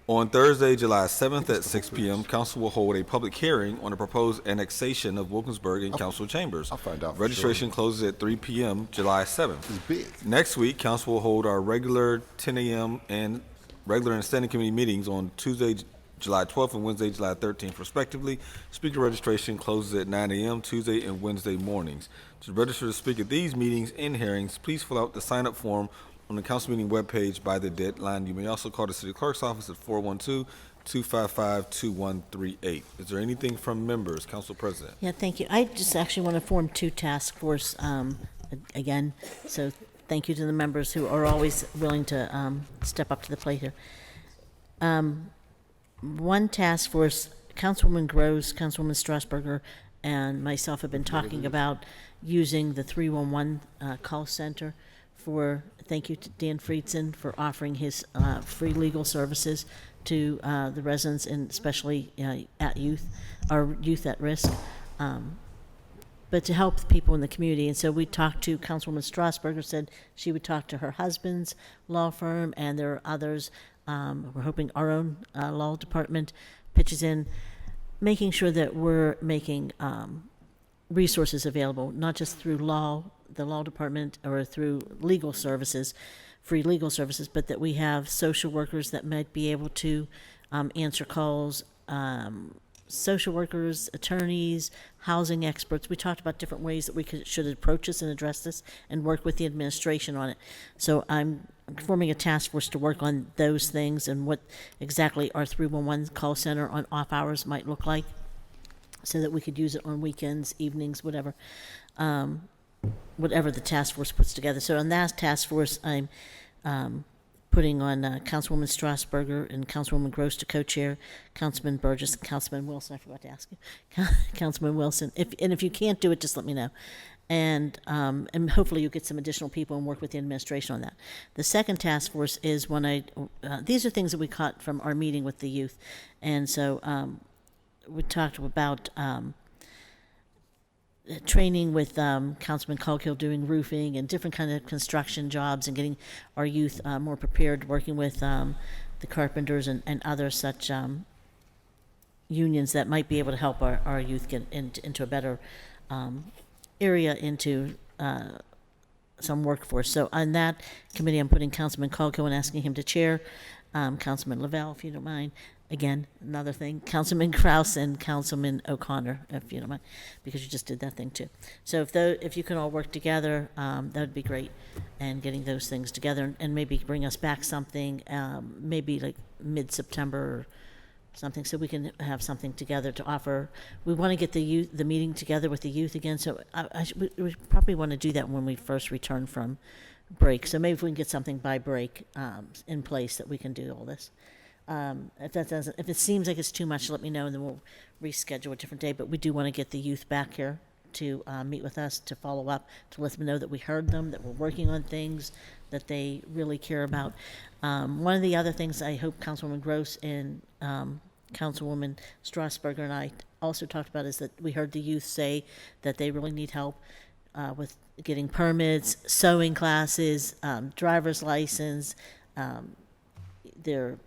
On Thursday, July 7th at 6 p.m., council will hold a public hearing on the proposed annexation of Wilkinsburg and council chambers. I'll find out for Registration sure. closes at 3 p.m. July 7th. It's big. Next week, council will hold our regular 10 a.m. and regular and standing committee meetings on Tuesday, July 12th and Wednesday, July 13th, respectively. Speaker registration closes at 9 a.m. Tuesday and Wednesday mornings. To register to speak at these meetings and hearings, please fill out the sign-up form on the council meeting webpage by the deadline. You may also call the city clerk's office at 412-255-2138. Is there anything from members, Council President? Yeah, thank you. I just actually want to form two task force again. So thank you to the members who are always willing to step up to the plate here. One task force, Councilwoman Gross, Councilwoman Strasburger, and myself have been talking about using the 311 call center for, thank you to Dan Friedson for offering his free legal services to the residents, and especially at youth at risk, but to help the people in the community. And so we talked to Councilwoman Strasburger, said she would talk to her husband's law firm, and there are others. We're hoping our own law department pitches in, making sure that we're making resources available, not just through the law department or through legal services, free legal services, but that we have social workers that might be able to answer calls, social workers, attorneys, housing experts. We talked about different ways that we should approach this and address this and work with the administration on it. So I'm forming a task force to work on those things and what exactly our 311 call center on off hours might look like, so that we could use it on weekends, evenings, whatever. Whatever the task force puts together. So on that task force, I'm putting on Councilwoman Strasburger and Councilwoman Gross to co-chair, Councilman Burgess, and Councilman Wilson. I forgot to ask you, Councilman Wilson. If you can't do it, just let me know, and hopefully you get some additional people and work with the administration on that. The second task force is when these are things that we caught from our meeting with the youth, and so we talked about. Training with Councilman Coghill doing roofing and different kind of construction jobs, and getting our youth more prepared, working with the carpenters and other such unions that might be able to help our youth get into a better area, into some workforce. So on that committee, I'm putting Councilman Coghill and asking him to chair, Councilman Lavelle, if you don't mind. Again, another thing, Councilman Kraus and Councilman O'Connor, if you don't mind, because you just did that thing too. So if you can all work together, that would be great, and getting those things together, and maybe bring us back something, maybe like mid-September or something, so we can have something together to offer. We want to get the meeting together with the youth again, so we probably want to do that when we first return from break. So maybe if we can get something by break in place, that we can do all this. If it seems like it's too much, let me know, and then we'll reschedule a different day. But we do want to get the youth back here to meet with us, to follow up, to let them know that we heard them, that we're working on things that they really care about. One of the other things I hope Councilwoman Gross and Councilwoman Strasburger and I also talked about is that we heard the youth say that they really need help with getting permits, sewing classes, driver's license, their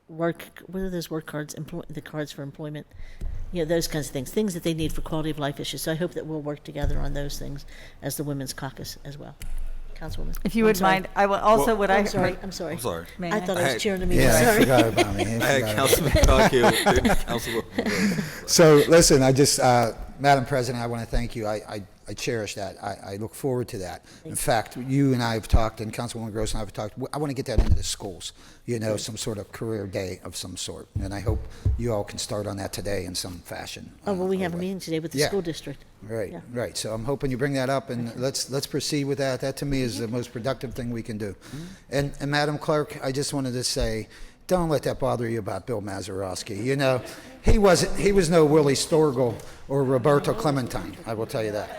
work, what are those work cards, the cards for employment, those kinds of things that they need for quality of life issues. So I hope that we'll work together on those things as the Women's Caucus as well. Councilwoman. If you would mind, I will also, I'm sorry. I'm sorry. May I thought I was cheering to me. Yeah, Sorry. I forgot about me. I had Councilman Coghill and Councilwoman. So listen, I just, Madam President, I want to thank you. I cherish that. I look forward to that. In fact, you and I have talked, and Councilwoman Gross and I have talked, I want to get that into the schools, some sort of career day of some sort. And I hope you all can start on that today in some fashion. Oh, well, we have a meeting today with the school district. Right, Yeah. right. So I'm hoping you bring that up, and let's proceed with that. That to me is the most productive thing we can do. And Madam Clerk, I just wanted to say, don't let that bother you about Bill Mazeroski. He was no Willie Storgel or Roberto Clementine. I will tell you that.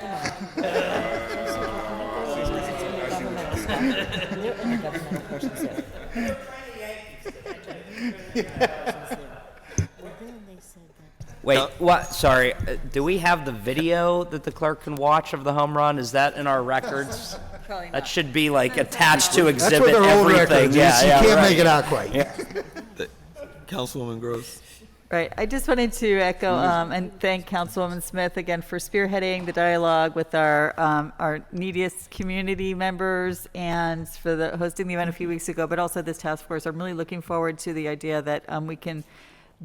Wait, what? Sorry. Do we have the video that the clerk can watch of the home run? Is that in our records? That should be like attached to That's exhibit what their old everything. record is. Yeah, You yeah, can't right. make it out quite. Councilwoman Gross. Right. I just wanted to echo and thank Councilwoman Smith again for spearheading the dialogue with our neediest community members and for the hosting the event a few weeks ago, but also this task force. I'm really looking forward to the idea that we can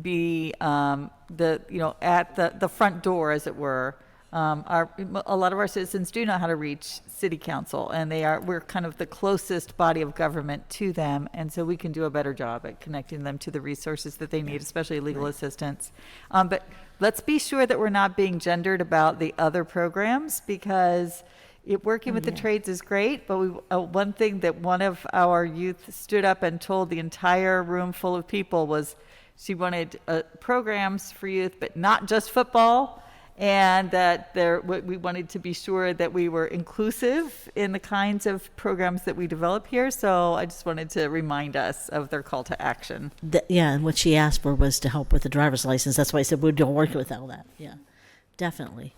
be at the front door, as it were. A lot of our citizens do know how to reach city council, and we're kind of the closest body of government to them, and so we can do a better job at connecting them to the resources that they need, especially legal assistance. But let's be sure that we're not being gendered about the other programs, because working with the trades is great, but one thing that one of our youth stood up and told the entire room full of people was she wanted programs for youth, but not just football. And that we wanted to be sure that we were inclusive in the kinds of programs that we develop here. So I just wanted to remind us of their call to action. Yeah, and what she asked for was to help with the driver's license. That's why I said we're don't work with all that. Yeah, definitely.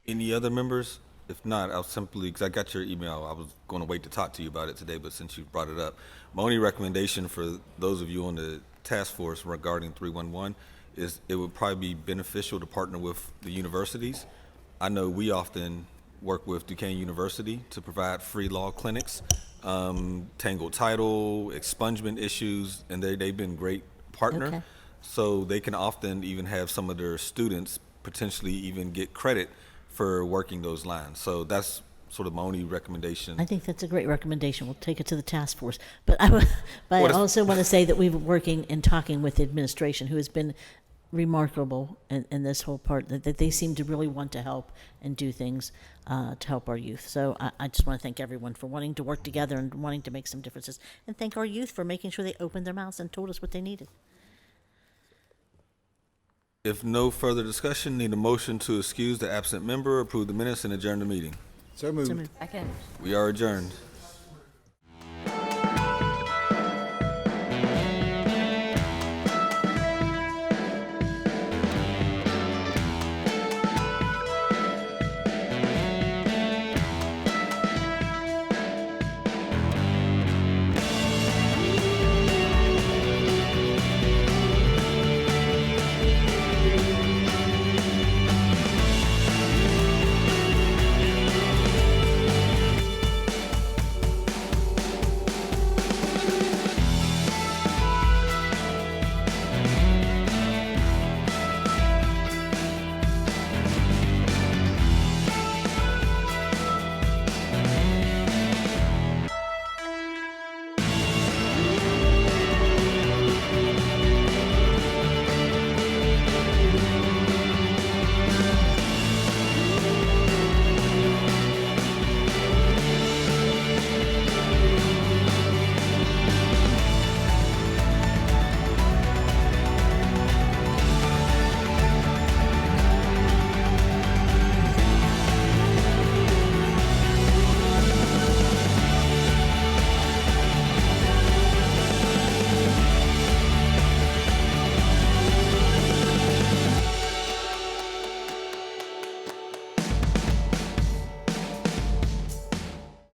Any other members? If not, I'll simply, because I got your email, I was going to wait to talk to you about it today, but since you brought it up, my only recommendation for those of you on the task force regarding 311 is it would probably be beneficial to partner with the universities. I know we often work with Duquesne University to provide free law clinics, tangled title, expungement issues, and they've been great partner. Okay. So they can often even have some of their students potentially even get credit for working those lines. So that's sort of my only recommendation. I think that's a great recommendation. We'll take it to the task force. But I also want to say that we've been working and talking with the administration, who has been remarkable in this whole part, that they seem to really want to help and do things to help our youth. So I just want to thank everyone for wanting to work together and wanting to make some differences, and thank our youth for making sure they opened their mouths and told us what they needed. If no further discussion, need a motion to excuse the absent member, approve the minutes, and adjourn the meeting. So moved. Second. We are adjourned.